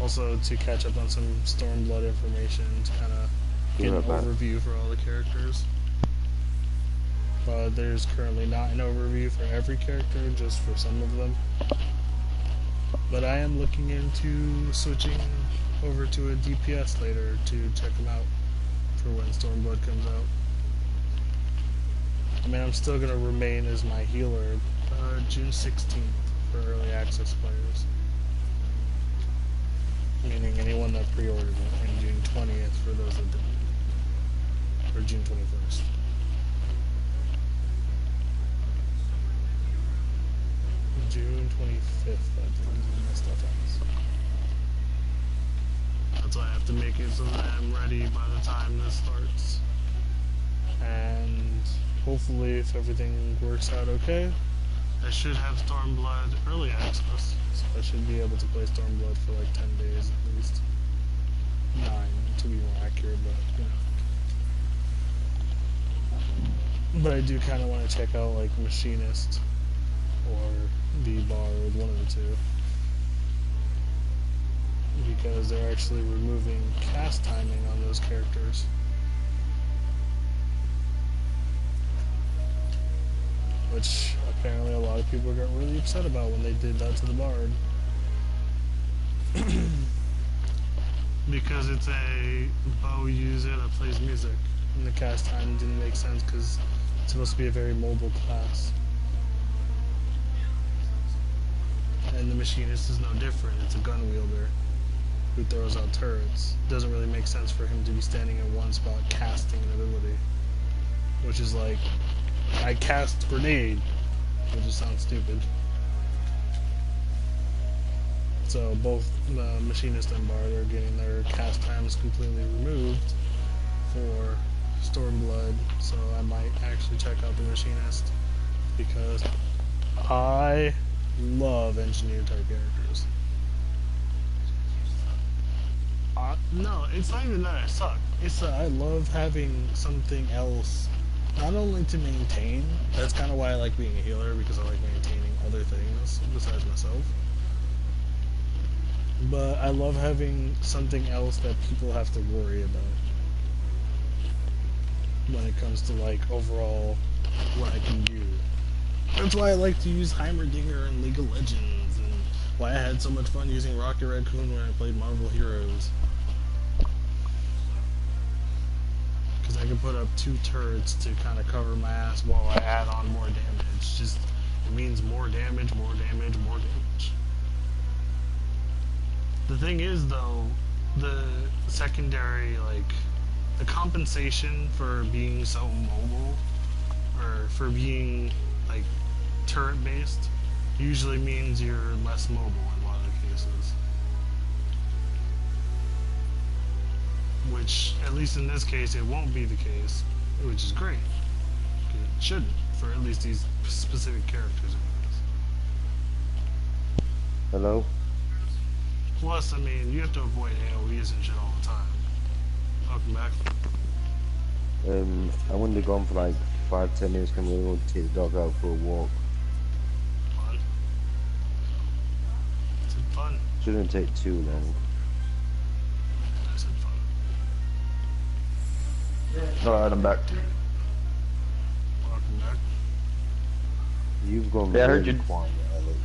Also to catch up on some Stormblood information to kind of get an overview for all the characters. But there's currently not an overview for every character, just for some of them. But I am looking into switching over to a DPS later to check them out for when Stormblood comes out. I mean, I'm still going to remain as my healer June 16th for early access players. Meaning anyone that pre-ordered it, and June 20th for those that didn't. Or June 21st. June 25th, I think, is when my stuff ends. That's why I have to make it so that I'm ready by the time this starts. And hopefully, if everything works out okay, I should have Stormblood early access. So I should be able to play Stormblood for like 10 days at least. 9 to be more accurate, but you know. But I do kind of want to check out like Machinist or the Bard, one of the two. Because they're actually removing cast timing on those characters. Which apparently a lot of people got really upset about when they did that to the Bard. Because it's a bow user that plays music. And the cast time didn't make sense because it's supposed to be a very mobile class. And the Machinist is no different. It's a gun wielder who throws out turrets. Doesn't really make sense for him to be standing in one spot casting an ability. Which is like, I cast grenade, which just sounds stupid. So both the Machinist and Bard are getting their cast times completely removed for Stormblood, so I might actually check out the Machinist because I love engineer type characters. No, it's not even that I suck. It's that I love having something else, not only to maintain. That's kind of why I like being a healer, because I like maintaining other things besides myself. But I love having something else that people have to worry about when it comes to like overall what I can do. That's why I like to use Heimerdinger in League of Legends, and why I had so much fun using Rocket Raccoon when I played Marvel Heroes. Because I can put up 2 turrets to kind of cover my ass while I add on more damage. Just, it means more damage, more damage, more damage. The thing is, though, the secondary, like, the compensation for being so mobile, or for being, like, turret-based, usually means you're less mobile in a lot of cases. Which, at least in this case, it won't be the case, which is great. It shouldn't, for at least these specific characters. Hello? Plus, I mean, you have to avoid AoEs and shit all the time. Welcome back. I wouldn't have gone for like 5-10 minutes. Can we all take the dog out for a walk? Fun. I said fun. Shouldn't take too long. I said fun. Alright, I'm back. Welcome back. You've gone Yeah, I heard really you. quiet, Alex.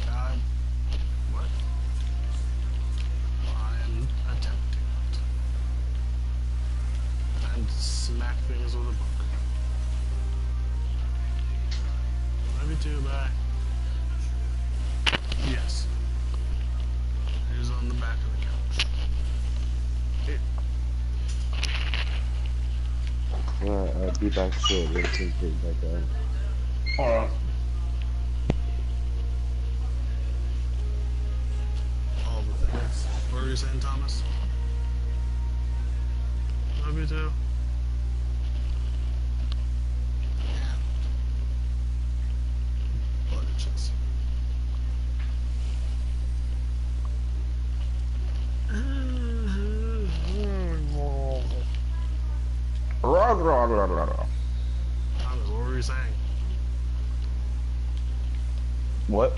God. What? I'm attempting it. Time to smack things with a book. Love you too, bye. Yes. It is on the back of the couch. It, Right, I'll be back shortly. Take it back down. Alright. all the things. What were you saying, Thomas? Love you too. Yeah. Blood itches. Thomas, what were you saying? What?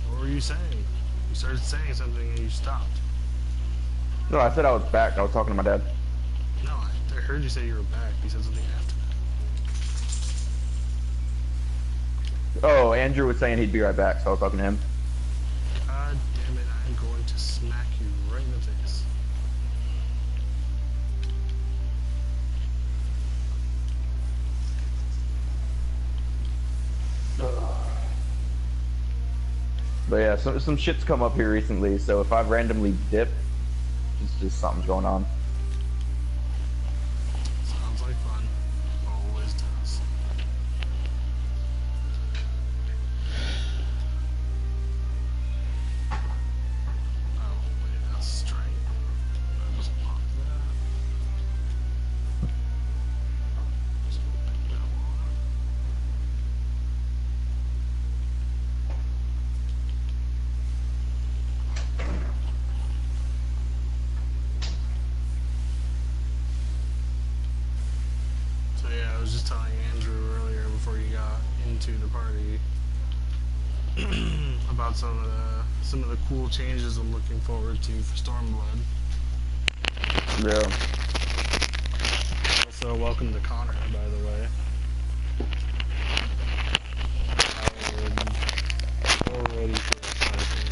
What were you saying? You started saying something and you stopped. No, I said I was back. I was talking to my dad. No, I heard you say you were back. You said something after that. Oh, Andrew was saying he'd be right back, so I was talking to him. God damn it, I'm going to smack you right in the face. But yeah, some shit's come up here recently, so if I randomly dip, it's just something's going on. Sounds like fun. Always does. Oh, wait, that's straight. I just locked that. Just gonna pick that one up. So yeah, I was just telling Andrew earlier before you got into the party about some of the cool changes I'm looking forward to for Stormblood. Yeah. Also, welcome to Connor, by the way. I already feel excited.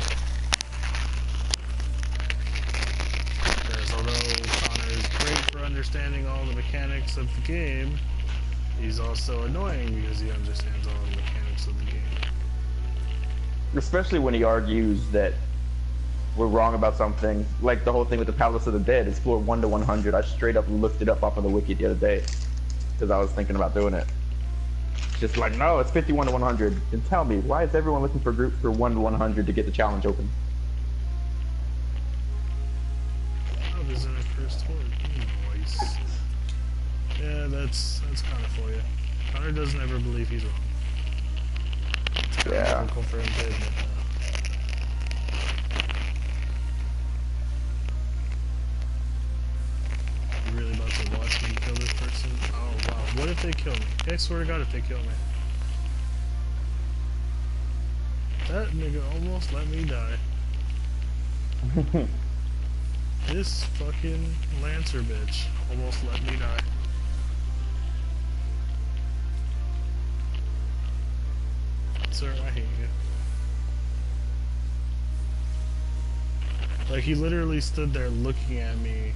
Because although Connor is great for understanding all the mechanics of the game, he's also annoying because he understands all the mechanics of the game. Especially when he argues that we're wrong about something, like the whole thing with the Palace of the Dead. It's floor 1 to 100. I straight up looked it up off of the wiki the other day because I was thinking about doing it. Just like, no, it's 51 to 100. Then tell me, why is everyone looking for groups for 1 to 100 to get the challenge open? Oh, there's an accursed horde. Noise. Yeah, that's kind of for you. Connor doesn't ever believe he's wrong. It's kind of Yeah. difficult for him to admit that. You really about to watch me kill this person? Oh wow, what if they kill me? I swear to God if they kill me. That nigga almost let me die. This fucking Lancer bitch almost let me die. Sir, I hate you. Like, he literally stood there looking at me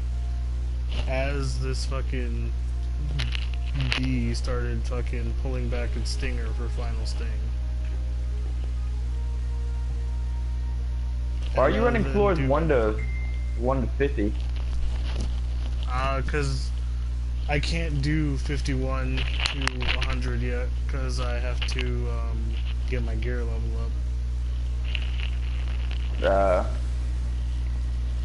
as this fucking bee started fucking pulling back its stinger for final sting. Why are you running then floors do 1 to 50? Cause I can't do 51 to 100 yet, cause I have to get my gear level up.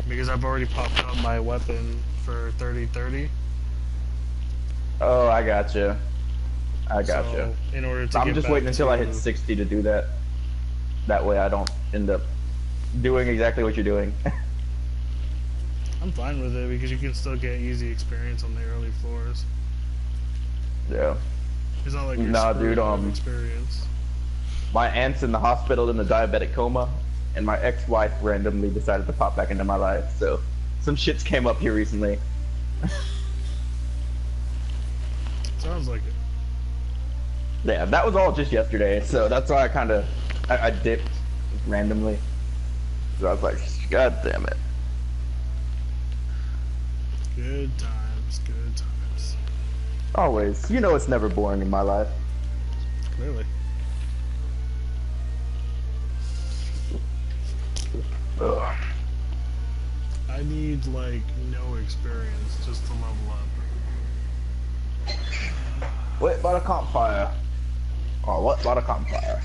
Because I've already popped up my weapon for 30-30. Oh, I gotcha. I gotcha. So, in order to I'm get just back waiting until I to- hit 60 to do that. That way I don't end up doing exactly what you're doing. I'm fine with it because you can still get easy experience on the early floors. Yeah. It's not like you're Nah, screwed dude, out of experience. My aunt's in the hospital in a diabetic coma, and my ex-wife randomly decided to pop back into my life, so some shits came up here recently. Sounds like it. Yeah, that was all just yesterday, so that's why I dipped randomly. So I was like, God damn it. Good times, good times. Always. You know it's never boring in my life. Clearly. Ugh. I need, like, no experience just to level up. What about a campfire? Oh, what about a campfire?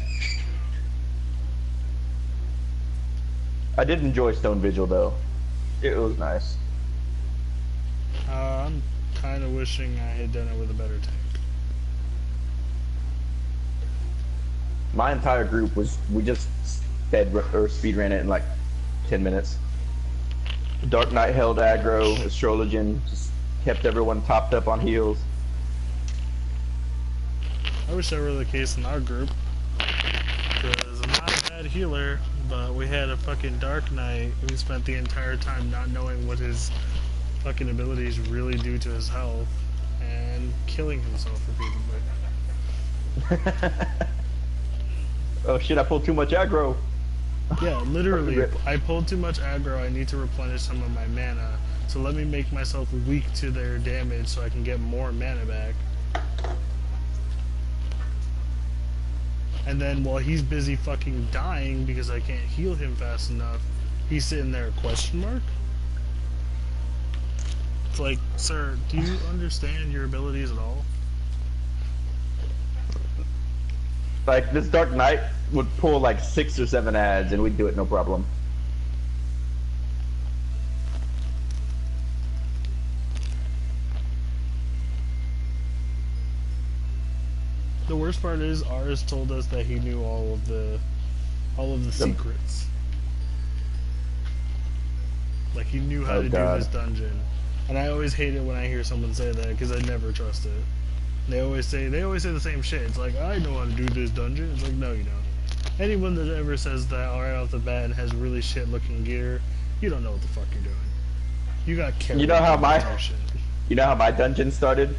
I did enjoy Stone Vigil though. It was nice. I'm kind of wishing I had done it with a better tank. My entire group we just speed ran it in like 10 minutes. Dark Knight held aggro, Astrologian just kept everyone topped up on heals. I wish that were the case in our group. Because I'm not a bad healer, but we had a fucking Dark Knight who spent the entire time not knowing what his fucking abilities really do to his health and killing himself repeatedly. Oh shit, I pulled too much aggro. Yeah, literally, I pulled too much aggro, I need to replenish some of my mana, so let me make myself weak to their damage so I can get more mana back. And then while he's busy fucking dying because I can't heal him fast enough, he's sitting there, question mark? It's like, sir, do you understand your abilities at all? Like this Dark Knight would pull like 6 or 7 ads and we'd do it no problem. The worst part is, Ars told us that he knew all of the secrets. Like, he knew how Oh, to God. do this dungeon. And I always hate it when I hear someone say that, because I never trust it. They always say the same shit. It's like, I know how to do this dungeon. It's like, no, you don't. Anyone that ever says that right off the bat and has really shit looking gear, you don't know what the fuck you're doing. You got carried. You know how my protection. dungeon started?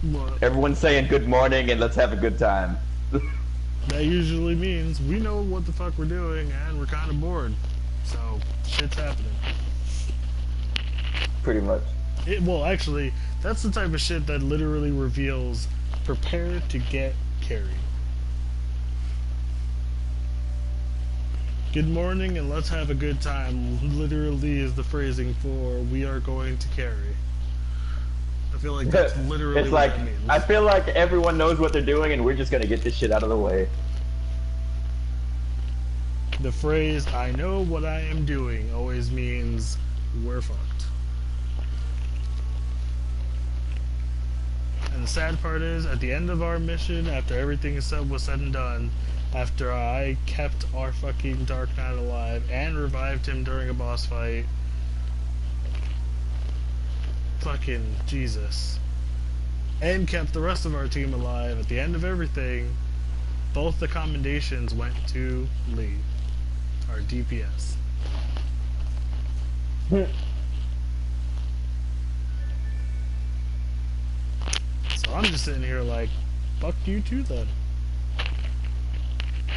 What? Everyone's saying good morning and let's have a good time. That usually means we know what the fuck we're doing and we're kind of bored. So, shit's happening. Pretty much. Well, actually, that's the type of shit that literally reveals prepare to get carried. Good morning and let's have a good time literally is the phrasing for we are going to carry. I feel like that's literally It's what like, that means. I feel like everyone knows what they're doing and we're just gonna get this shit out of the way. The phrase, I know what I am doing, always means we're fucked. the sad part is, at the end of our mission, after everything was said and done, after I kept our fucking Dark Knight alive and revived him during a boss fight, fucking Jesus, and kept the rest of our team alive, at the end of everything, both the commendations went to Lee, our DPS. So I'm just sitting here like, fuck you too then.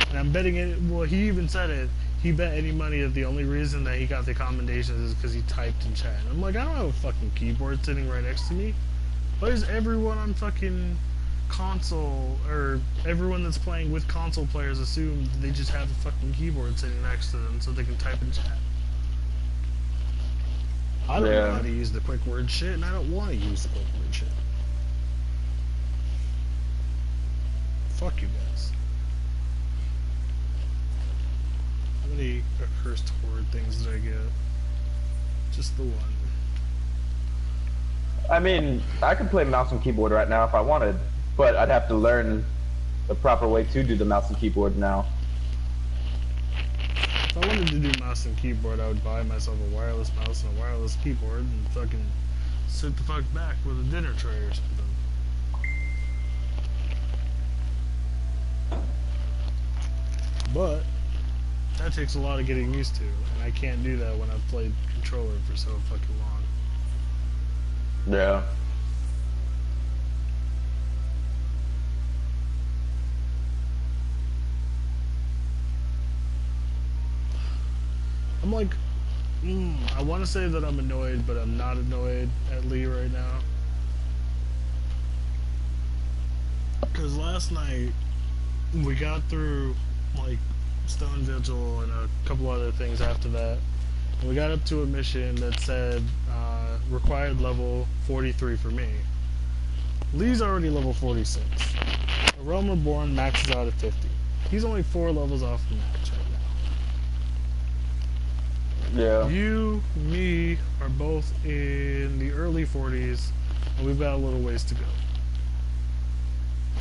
And I'm betting it, well, he even said it, he bet any money that the only reason that he got the commendations is because he typed in chat. I'm like, I don't have a fucking keyboard sitting right next to me. Why does everyone on fucking console, or everyone that's playing with console players, assume that they just have a fucking keyboard sitting next to them so they can type in chat? I don't know how to use the quick word shit, and I don't want to use the quick word shit. Fuck you guys. How many accursed horde things did I get? Just the one. I mean, I could play mouse and keyboard right now if I wanted, but I'd have to learn the proper way to do the mouse and keyboard now. If I wanted to do mouse and keyboard, I would buy myself a wireless mouse and a wireless keyboard and fucking sit the fuck back with a dinner tray or something. But that takes a lot of getting used to, and I can't do that when I've played controller for so fucking long. Yeah. I'm like, I want to say that I'm annoyed, but I'm not annoyed at Lee right now. Because last night, we got through, like, Stone Vigil and a couple other things after that. And we got up to a mission that said, required level 43 for me. Lee's already level 46. A Realm Reborn maxes out at 50. He's only 4 levels off the max right now. Yeah. You, me, are both in the early 40s, and we've got a little ways to go.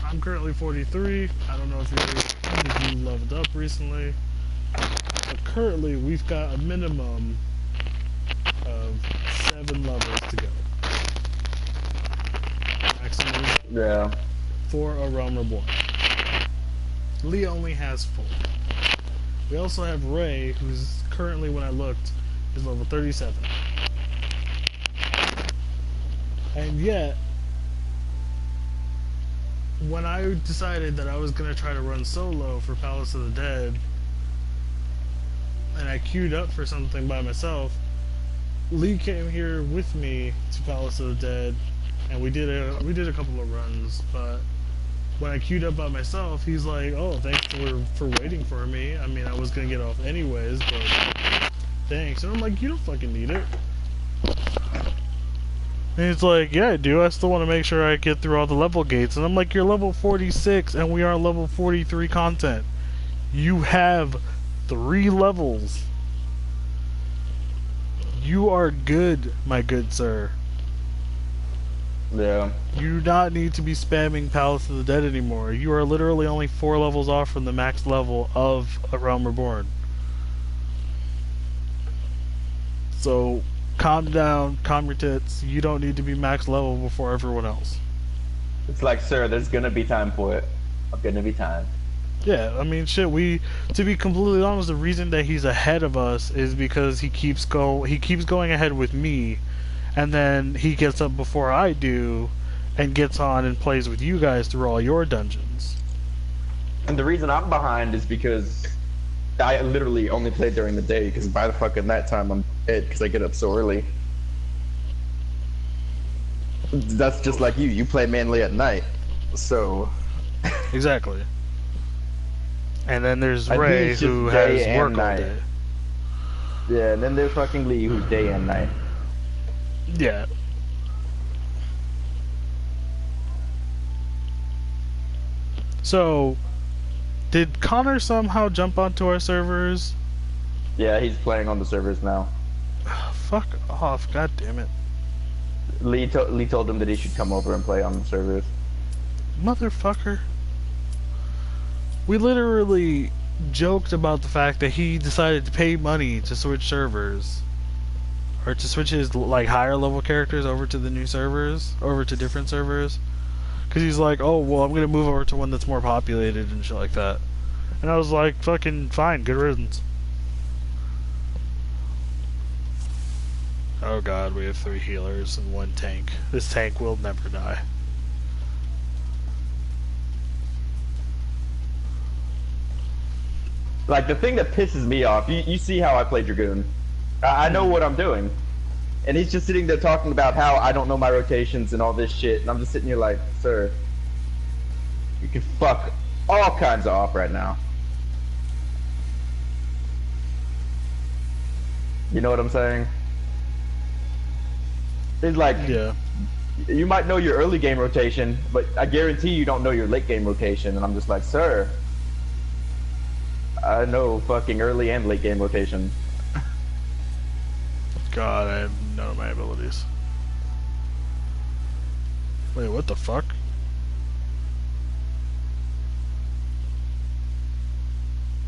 I'm currently 43. I don't know if you leveled up recently, but currently we've got a minimum of 7 levels to go. Maximum for a Realm Reborn. Lee only has 4. We also have Ray, who's currently, when I looked, is level 37. And yet, when I decided that I was going to try to run solo for Palace of the Dead, and I queued up for something by myself, Lee came here with me to Palace of the Dead, and we did a couple of runs, but when I queued up by myself, he's like, oh, thanks for waiting for me. I mean, I was going to get off anyways, but thanks. And I'm like, you don't fucking need it. And he's like, yeah, I do. I still want to make sure I get through all the level gates. And I'm like, you're level 46 and we are level 43 content. You have 3 levels. You are good, my good sir. Yeah. You do not need to be spamming Palace of the Dead anymore. You are literally only 4 levels off from the max level of A Realm Reborn. So, calm down, calm your tits. You don't need to be max level before everyone else. It's like, sir, there's gonna be time for it. I'm gonna be time. Yeah, I mean, shit, to be completely honest, the reason that he's ahead of us is because he keeps going ahead with me, and then he gets up before I do, and gets on and plays with you guys through all your dungeons. And the reason I'm behind is because I literally only play during the day, because by the fucking that time I'm dead, because I get up so early. That's just like you play mainly at night, so... Exactly. And then there's Ray, who has work all day. Yeah, and then there's fucking Lee, who's day and night. Yeah. So, did Connor somehow jump onto our servers? Yeah, he's playing on the servers now. Fuck off, god damn it. Lee told him that he should come over and play on the servers. motherfucker. We literally joked about the fact that he decided to pay money to switch servers. Or to switch his like higher level characters over to the new servers, over to different servers. Because he's like, oh, well, I'm going to move over to one that's more populated and shit like that. And I was like, fucking fine, good riddance. Oh god, we have 3 healers and 1 tank. This tank will never die. Like, the thing that pisses me off, you see how I play Dragoon. I know what I'm doing. And he's just sitting there talking about how I don't know my rotations and all this shit. And I'm just sitting here like, sir, you can fuck all kinds of off right now. You know what I'm saying? It's like, Yeah. you might know your early game rotation, but I guarantee you don't know your late game rotation. And I'm just like, sir, I know fucking early and late game rotation. God, I have none of my abilities. Wait, what the fuck?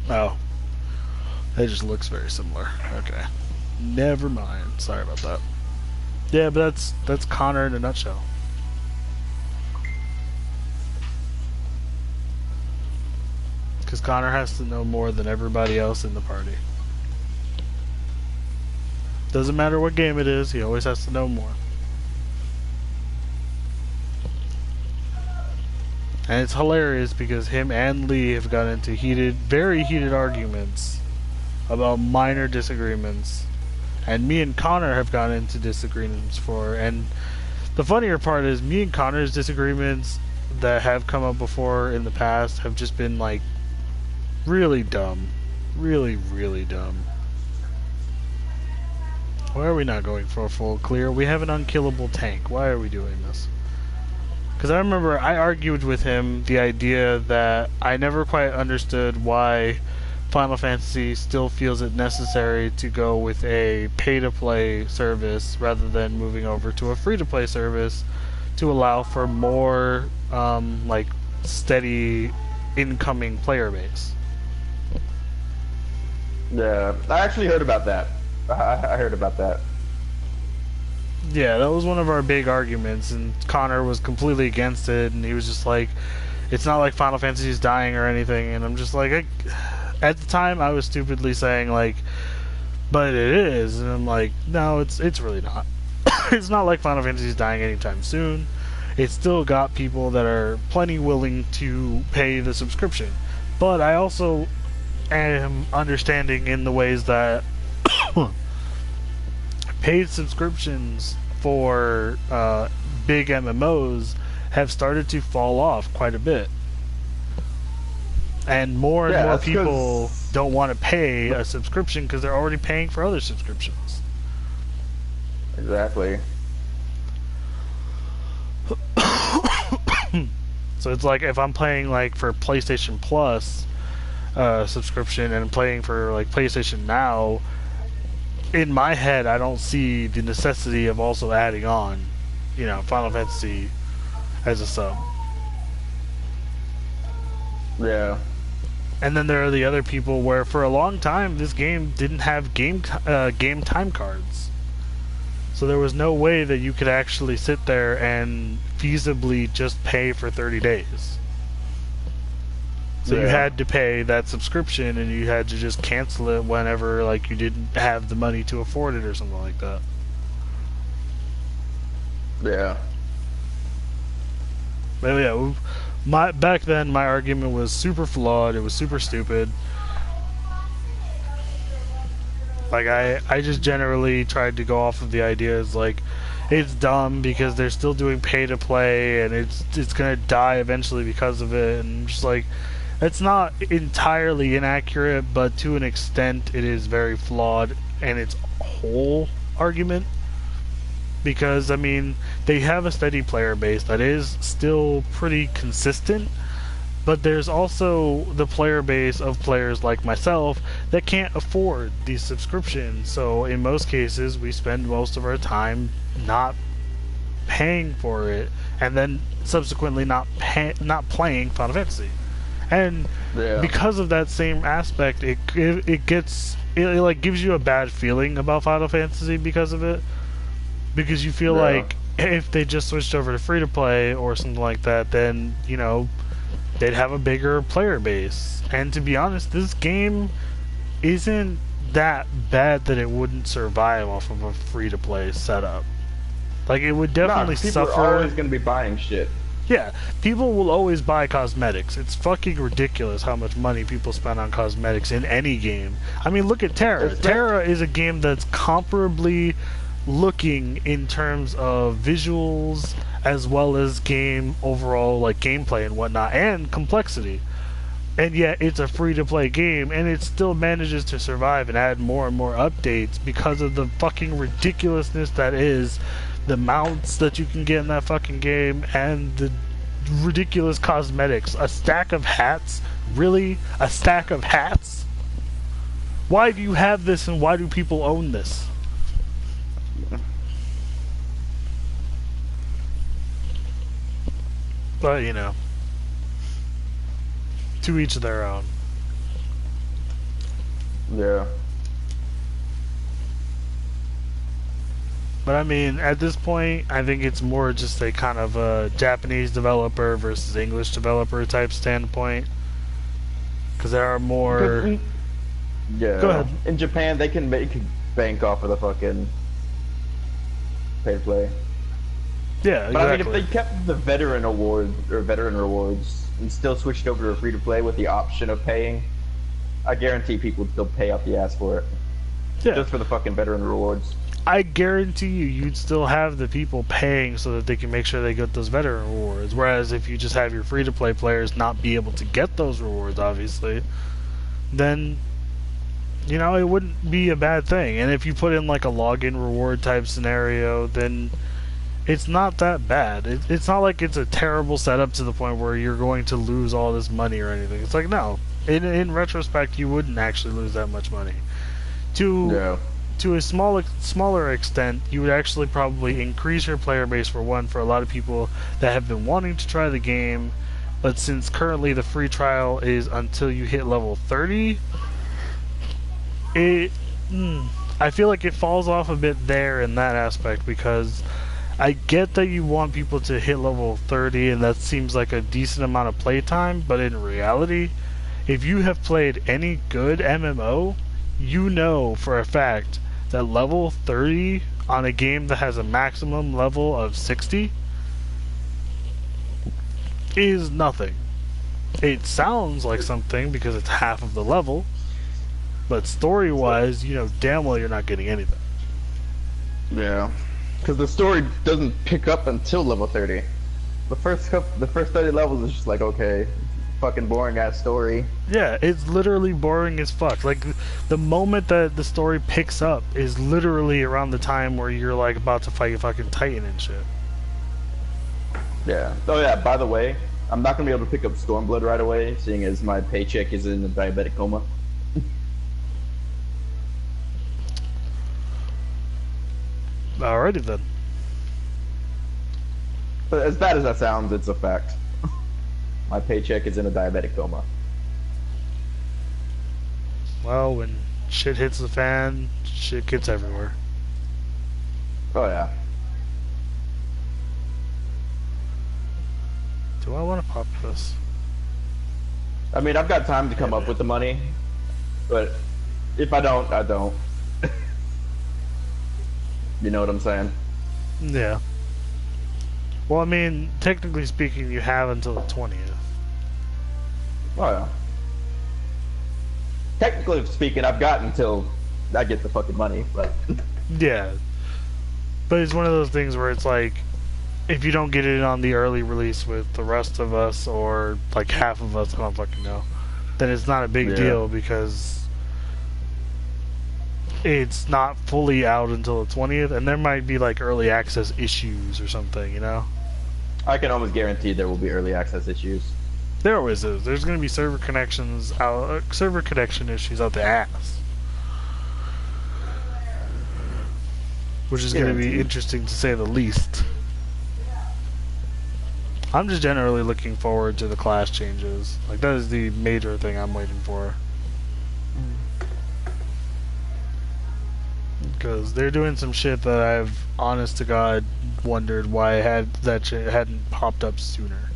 Oh. It just looks very similar. Okay. Never mind. Sorry about that. Yeah, but that's Connor in a nutshell. Because Connor has to know more than everybody else in the party. Doesn't matter what game it is, he always has to know more. And it's hilarious because him and Lee have got into very heated arguments about minor disagreements. And me and Connor have gotten into disagreements and the funnier part is me and Connor's disagreements that have come up before in the past have just been like really dumb. Really, really dumb. Why are we not going for a full clear? We have an unkillable tank. Why are we doing this? Because I remember I argued with him the idea that I never quite understood why Final Fantasy still feels it necessary to go with a pay-to-play service rather than moving over to a free-to-play service to allow for more like steady incoming player base. Yeah, I actually heard about that. I heard about that. Yeah, that was one of our big arguments, and Connor was completely against it, and he was just like, it's not like Final Fantasy is dying or anything, and I'm just like, at the time I was stupidly saying like, but it is, and I'm like, no, it's really not. It's not like Final Fantasy is dying anytime soon. It's still got people that are plenty willing to pay the subscription, but I also am understanding in the ways that paid subscriptions for big MMOs have started to fall off quite a bit. And more people don't want to pay a subscription because they're already paying for other subscriptions. Exactly. So it's like if I'm playing like for PlayStation Plus subscription and playing for like PlayStation Now, in my head I don't see the necessity of also adding on, Final Fantasy as a sub. Yeah. And then there are the other people where for a long time this game didn't have game time cards. So there was no way that you could actually sit there and feasibly just pay for 30 days. So you had to pay that subscription and you had to just cancel it whenever like you didn't have the money to afford it or something like that. Yeah. But yeah, back then my argument was super flawed. It was super stupid. Like I just generally tried to go off of the ideas like it's dumb because they're still doing pay to play and it's gonna die eventually because of it, and just like it's not entirely inaccurate, but to an extent it is very flawed in its whole argument. Because, I mean, they have a steady player base that is still pretty consistent, but there's also the player base of players like myself that can't afford these subscriptions. So in most cases, we spend most of our time not paying for it and then subsequently not playing Final Fantasy. And because of that same aspect, it like gives you a bad feeling about Final Fantasy because of it. Because you feel like if they just switched over to free to play or something like that, then you know they'd have a bigger player base. And to be honest, this game isn't that bad that it wouldn't survive off of a free to play setup. Like it would definitely suffer. People are always going to be buying shit. Yeah, people will always buy cosmetics. It's fucking ridiculous how much money people spend on cosmetics in any game. I mean, look at Terra. Terra is a game that's comparably looking in terms of visuals as well as game overall, like gameplay and whatnot, and complexity. And yet it's a free-to-play game, and it still manages to survive and add more and more updates because of the fucking ridiculousness that is the mounts that you can get in that fucking game and the ridiculous cosmetics. A stack of hats? Really? A stack of hats? Why do you have this and why do people own this? But, you know, to each their own. Yeah. But I mean, at this point, I think it's more just a kind of a Japanese developer versus English developer type standpoint. Because there are more... Yeah. Go ahead. In Japan, they can make bank off of the fucking pay to play. Yeah, but exactly. I mean, if they kept the veteran award or veteran rewards and still switched over to a free to play with the option of paying, I guarantee people would still pay out the ass for it. Yeah. Just for the fucking veteran rewards. I guarantee you'd still have the people paying so that they can make sure they get those veteran rewards. Whereas if you just have your free to play players not be able to get those rewards, obviously, then you know it wouldn't be a bad thing. And if you put in like a login reward type scenario, then it's not that bad. It's not like it's a terrible setup to the point where you're going to lose all this money or anything. It's like, no. In retrospect, you wouldn't actually lose that much money. To a smaller extent, you would actually probably increase your player base for one, for a lot of people that have been wanting to try the game, but since currently the free trial is until you hit level 30, I feel like it falls off a bit there in that aspect, because I get that you want people to hit level 30 and that seems like a decent amount of playtime, but in reality, if you have played any good MMO, you know for a fact that level 30 on a game that has a maximum level of 60 is nothing. It sounds like something because it's half of the level, but story-wise, you know damn well you're not getting anything. Yeah. Because the story doesn't pick up until level 30. The first 30 levels is just like, okay, fucking boring ass story. Yeah, it's literally boring as fuck. Like, the moment that the story picks up is literally around the time where you're like about to fight a fucking Titan and shit. Yeah. Oh yeah, by the way, I'm not gonna be able to pick up Stormblood right away, seeing as my paycheck is in a diabetic coma. Alrighty then. But as bad as that sounds, it's a fact. My paycheck is in a diabetic coma. Well, when shit hits the fan, shit gets everywhere. Oh yeah. Do I want to pop this? I mean, I've got time to come up with the money, but if I don't, I don't. You know what I'm saying? Yeah. Well, I mean, technically speaking, you have until the 20th. Oh yeah. Technically speaking, I've got until I get the fucking money, but... Yeah. But it's one of those things where it's like, if you don't get it on the early release with the rest of us, or like half of us, I don't fucking know, then it's not a big deal because it's not fully out until the 20th, and there might be like early access issues or something, you know? I can almost guarantee there will be early access issues. There always is. There's going to be server connection issues out the ass, which is going to be interesting to say the least. I'm just generally looking forward to the class changes. Like, that is the major thing I'm waiting for. Because they're doing some shit that I've, honest to God, wondered why that shit hadn't popped up sooner.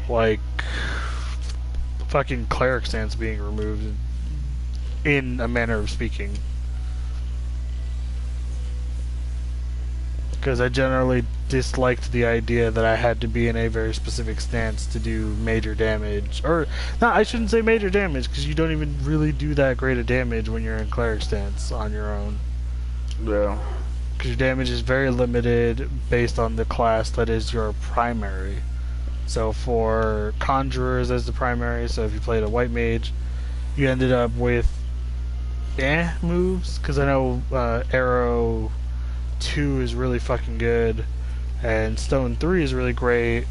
Like, fucking cleric stance being removed, in a manner of speaking. Because I generally disliked the idea that I had to be in a very specific stance to do major damage. Or, no, I shouldn't say major damage, because you don't even really do that great of damage when you're in cleric stance on your own. Yeah. Because your damage is very limited based on the class that is your primary. So for conjurers as the primary, so if you played a white mage, you ended up with moves, because I know arrow 2 is really fucking good, and stone 3 is really great,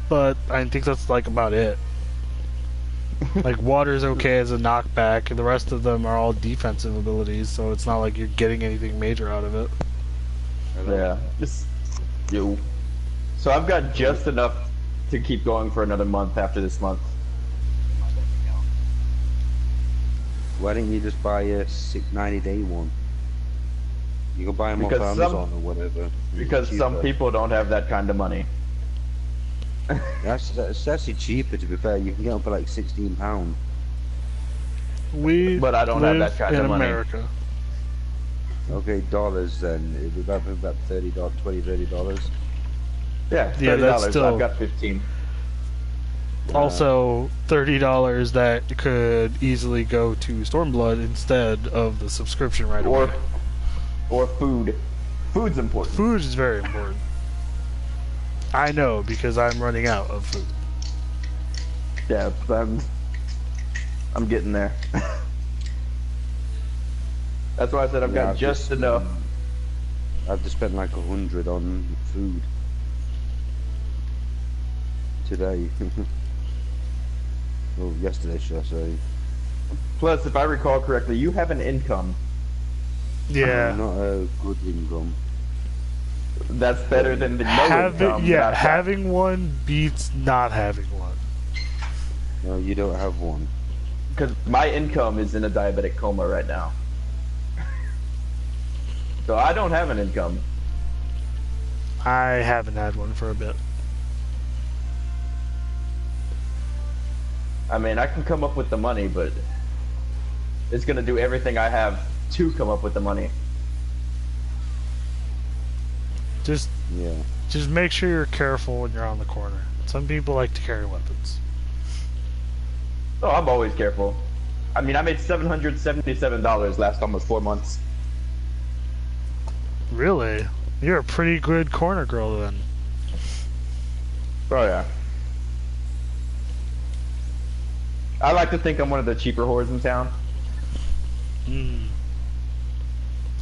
but I think that's like about it. Like, water's okay as a knockback, and the rest of them are all defensive abilities, so it's not like you're getting anything major out of it. Yeah. Just you. So I've got just enough to keep going for another month after this month. Why didn't you just buy a 90-day one? You can buy them off Because Amazon or whatever. Because some people don't have that kind of money. That's actually cheaper, to be fair. You can get them for like £16. But I don't have that kind in of money. America. Okay, dollars then. It'd be about $30, $20, $30. Yeah, $30. Yeah, that's still- I've got 15. Also, $30 that could easily go to Stormblood instead of the subscription right away. Or food. Food's important. Food is very important. I know, because I'm running out of food. Yeah, I'm getting there. That's why I said I've got just enough. I've just spent like 100 on food today. Well, yesterday, should I say? Plus, if I recall correctly, you have an income. Yeah. Not a good income. That's better than the no income. Yeah, having one beats not having one. No, you don't have one. Because my income is in a diabetic coma right now. So I don't have an income. I haven't had one for a bit. I mean, I can come up with the money, but it's going to do everything I have to come up with the money. Just Yeah. Just make sure you're careful when you're on the corner. Some people like to carry weapons. Oh, I'm always careful. I mean, I made $777 last almost 4 months. Really? You're a pretty good corner girl then. Oh, yeah. I like to think I'm one of the cheaper whores in town. Mm.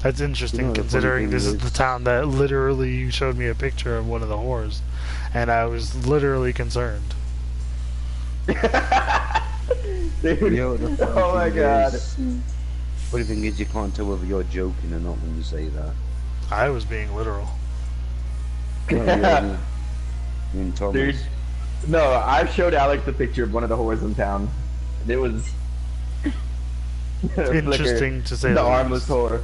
That's interesting, You know, the funny considering thing this is is- the town that literally you showed me a picture of one of the whores, and I was literally concerned. Dude. You know, the funny Oh my thing god. Funny thing is, you can't tell whether you're joking or not when you say that. I was being literal. No, you and Thomas. Dude. No, I showed Alex the picture of one of the whores in town. It was Interesting to say the the armless least. whore.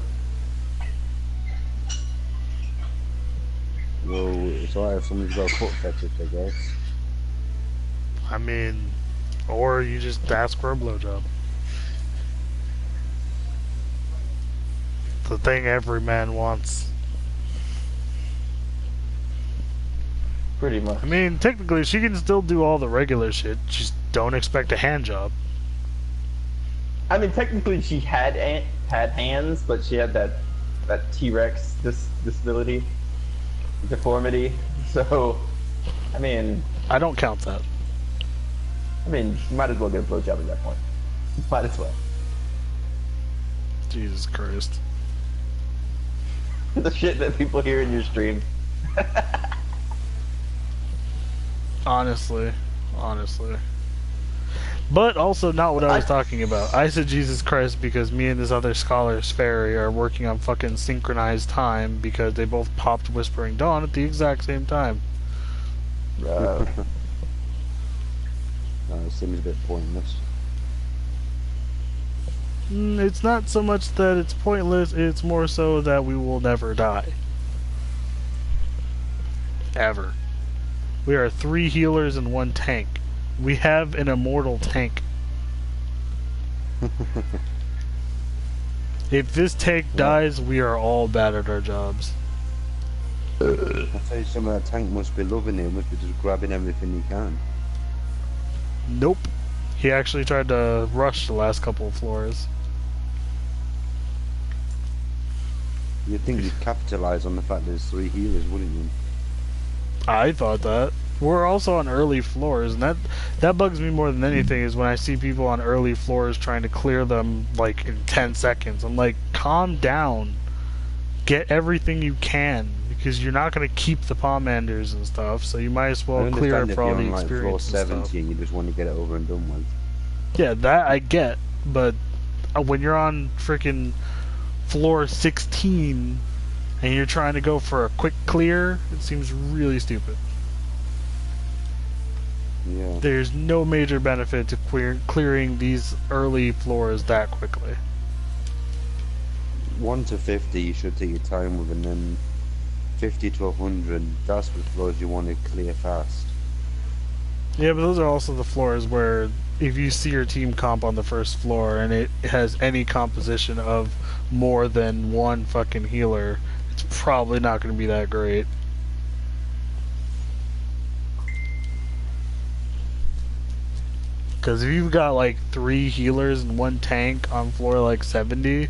Well, it's alright if someone's got a foot fetish, I guess. I mean, or you just ask for a blowjob. The thing every man wants. Pretty much. I mean, technically, she can still do all the regular shit. Just don't expect a hand job. I mean, technically she had hands, but she had that T-Rex disability, deformity. So, I mean, I don't count that. you might as well get a blowjob at that point. Might as well. Jesus Christ. The shit that people hear in your stream. Honestly. But also not what I was talking about. I said Jesus Christ because me and this other scholar, Sperry, are working on fucking synchronized time because they both popped Whispering Dawn at the exact same time. No, it seems a bit pointless. It's not so much that it's pointless, it's more so that we will never die. Ever. We are 3 healers and 1 tank. We have an immortal tank. If this tank dies, we are all bad at our jobs. I tell you, some of that tank must be loving it, must be just grabbing everything he can. Nope. He actually tried to rush the last couple of floors. You'd think you'd capitalise on the fact there's 3 healers, wouldn't you? I thought that. We're also on early floors, and that bugs me more than anything is when I see people on early floors trying to clear them like in 10 seconds. I'm like, calm down. Get everything you can, because you're not going to keep the Pomanders and stuff, so you might as well clear it for all the like floor experience 70 and stuff. and you just want to get it over and done with. Yeah, that I get, but when you're on freaking floor 16 and you're trying to go for a quick clear, it seems really stupid. Yeah. There's no major benefit to clearing these early floors that quickly. 1 to 50 you should take your time with, and then 50 to 100, that's the floors you want to clear fast. Yeah, but those are also the floors where if you see your team comp on the first floor and it has any composition of more than 1 fucking healer, it's probably not going to be that great. Because if you've got like 3 healers and 1 tank on floor like 70,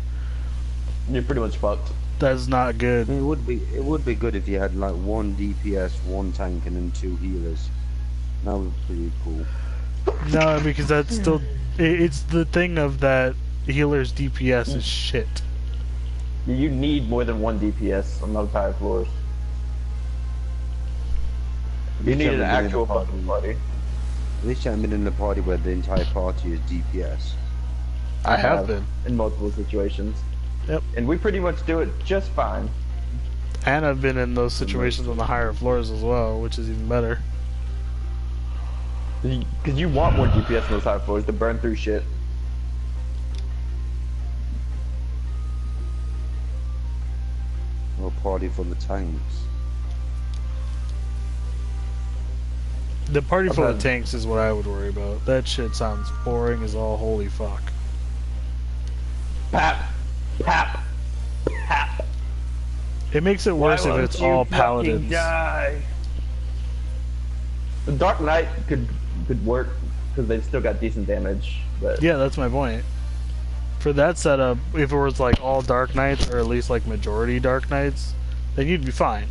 you're pretty much fucked. that's not good. It would be good if you had like 1 DPS, 1 tank, and then 2 healers. That would be pretty cool. No, because that's still... It's the thing of that healer's DPS is shit. You need more than 1 DPS on those higher floors. You need an actual fucking party. At least you haven't been in a party where the entire party is DPS. I have been. In multiple situations. Yep. And we pretty much do it just fine. And I've been in those situations on the higher floors as well, which is even better. Because you want more DPS on those higher floors to burn through shit. Or a party for the tanks. The party full of tanks is what I would worry about. That shit sounds boring as all holy fuck. Pap! Pap! Pap! It makes it worse if it's all paladins. Die? The Dark Knight could work because they've still got decent damage, but Yeah, that's my point. For that setup, if it was like all Dark Knights, or at least like majority Dark Knights, then you'd be fine.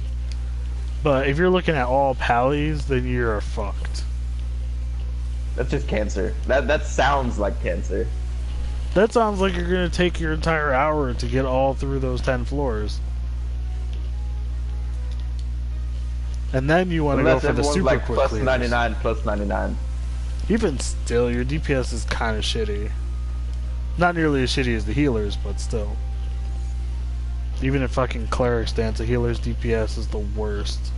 But if you're looking at all Pallies, then you're fucked. that's just cancer. That sounds like cancer. That sounds like you're gonna take your entire hour to get all through those 10 floors. And then you want to go for the super like quick plus clears. 99, plus 99. Even still, your DPS is kind of shitty. Not nearly as shitty as the healers, but still. Even if fucking cleric stance, a healer's DPS is the worst.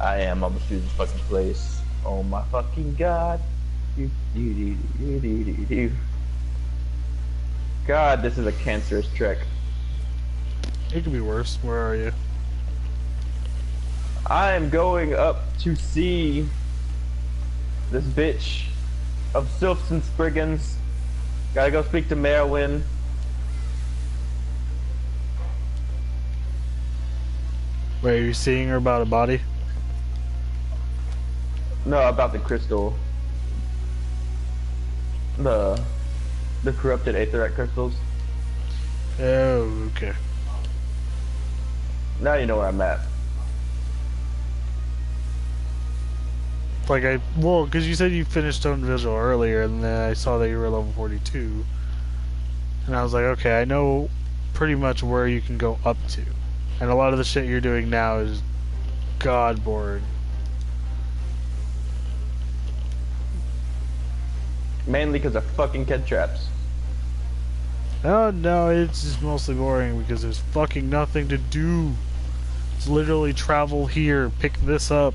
I am almost through this fucking place. Oh my fucking god. God, this is a cancerous trek. It could be worse. Where are you? I am going up to see this bitch of Sylphs and Spriggans. Gotta go speak to Merwin. Wait, are you seeing her about a body? No, about the crystal. The corrupted Aetherite crystals. Oh, okay. Now you know where I'm at. Like well, because you said you finished Stone Vigil earlier, and then I saw that you were level 42. And I was like, okay, I know pretty much where you can go up to. And a lot of the shit you're doing now is god boring. Mainly because of fucking kid traps. Oh no, it's just mostly boring because there's fucking nothing to do. It's literally travel here, pick this up,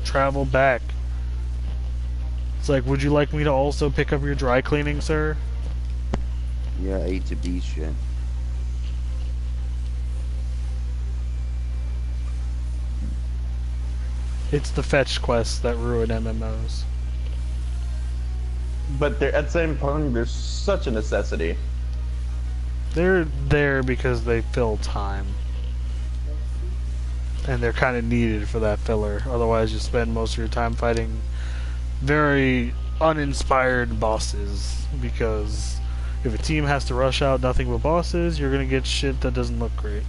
travel back. It's like, would you like me to also pick up your dry cleaning, sir? Yeah, A to B shit. It's the fetch quests that ruin MMOs. But at the same point, there's such a necessity. They're there because they fill time. And they're kind of needed for that filler. Otherwise, you spend most of your time fighting very uninspired bosses. Because if a team has to rush out nothing but bosses, you're going to get shit that doesn't look great.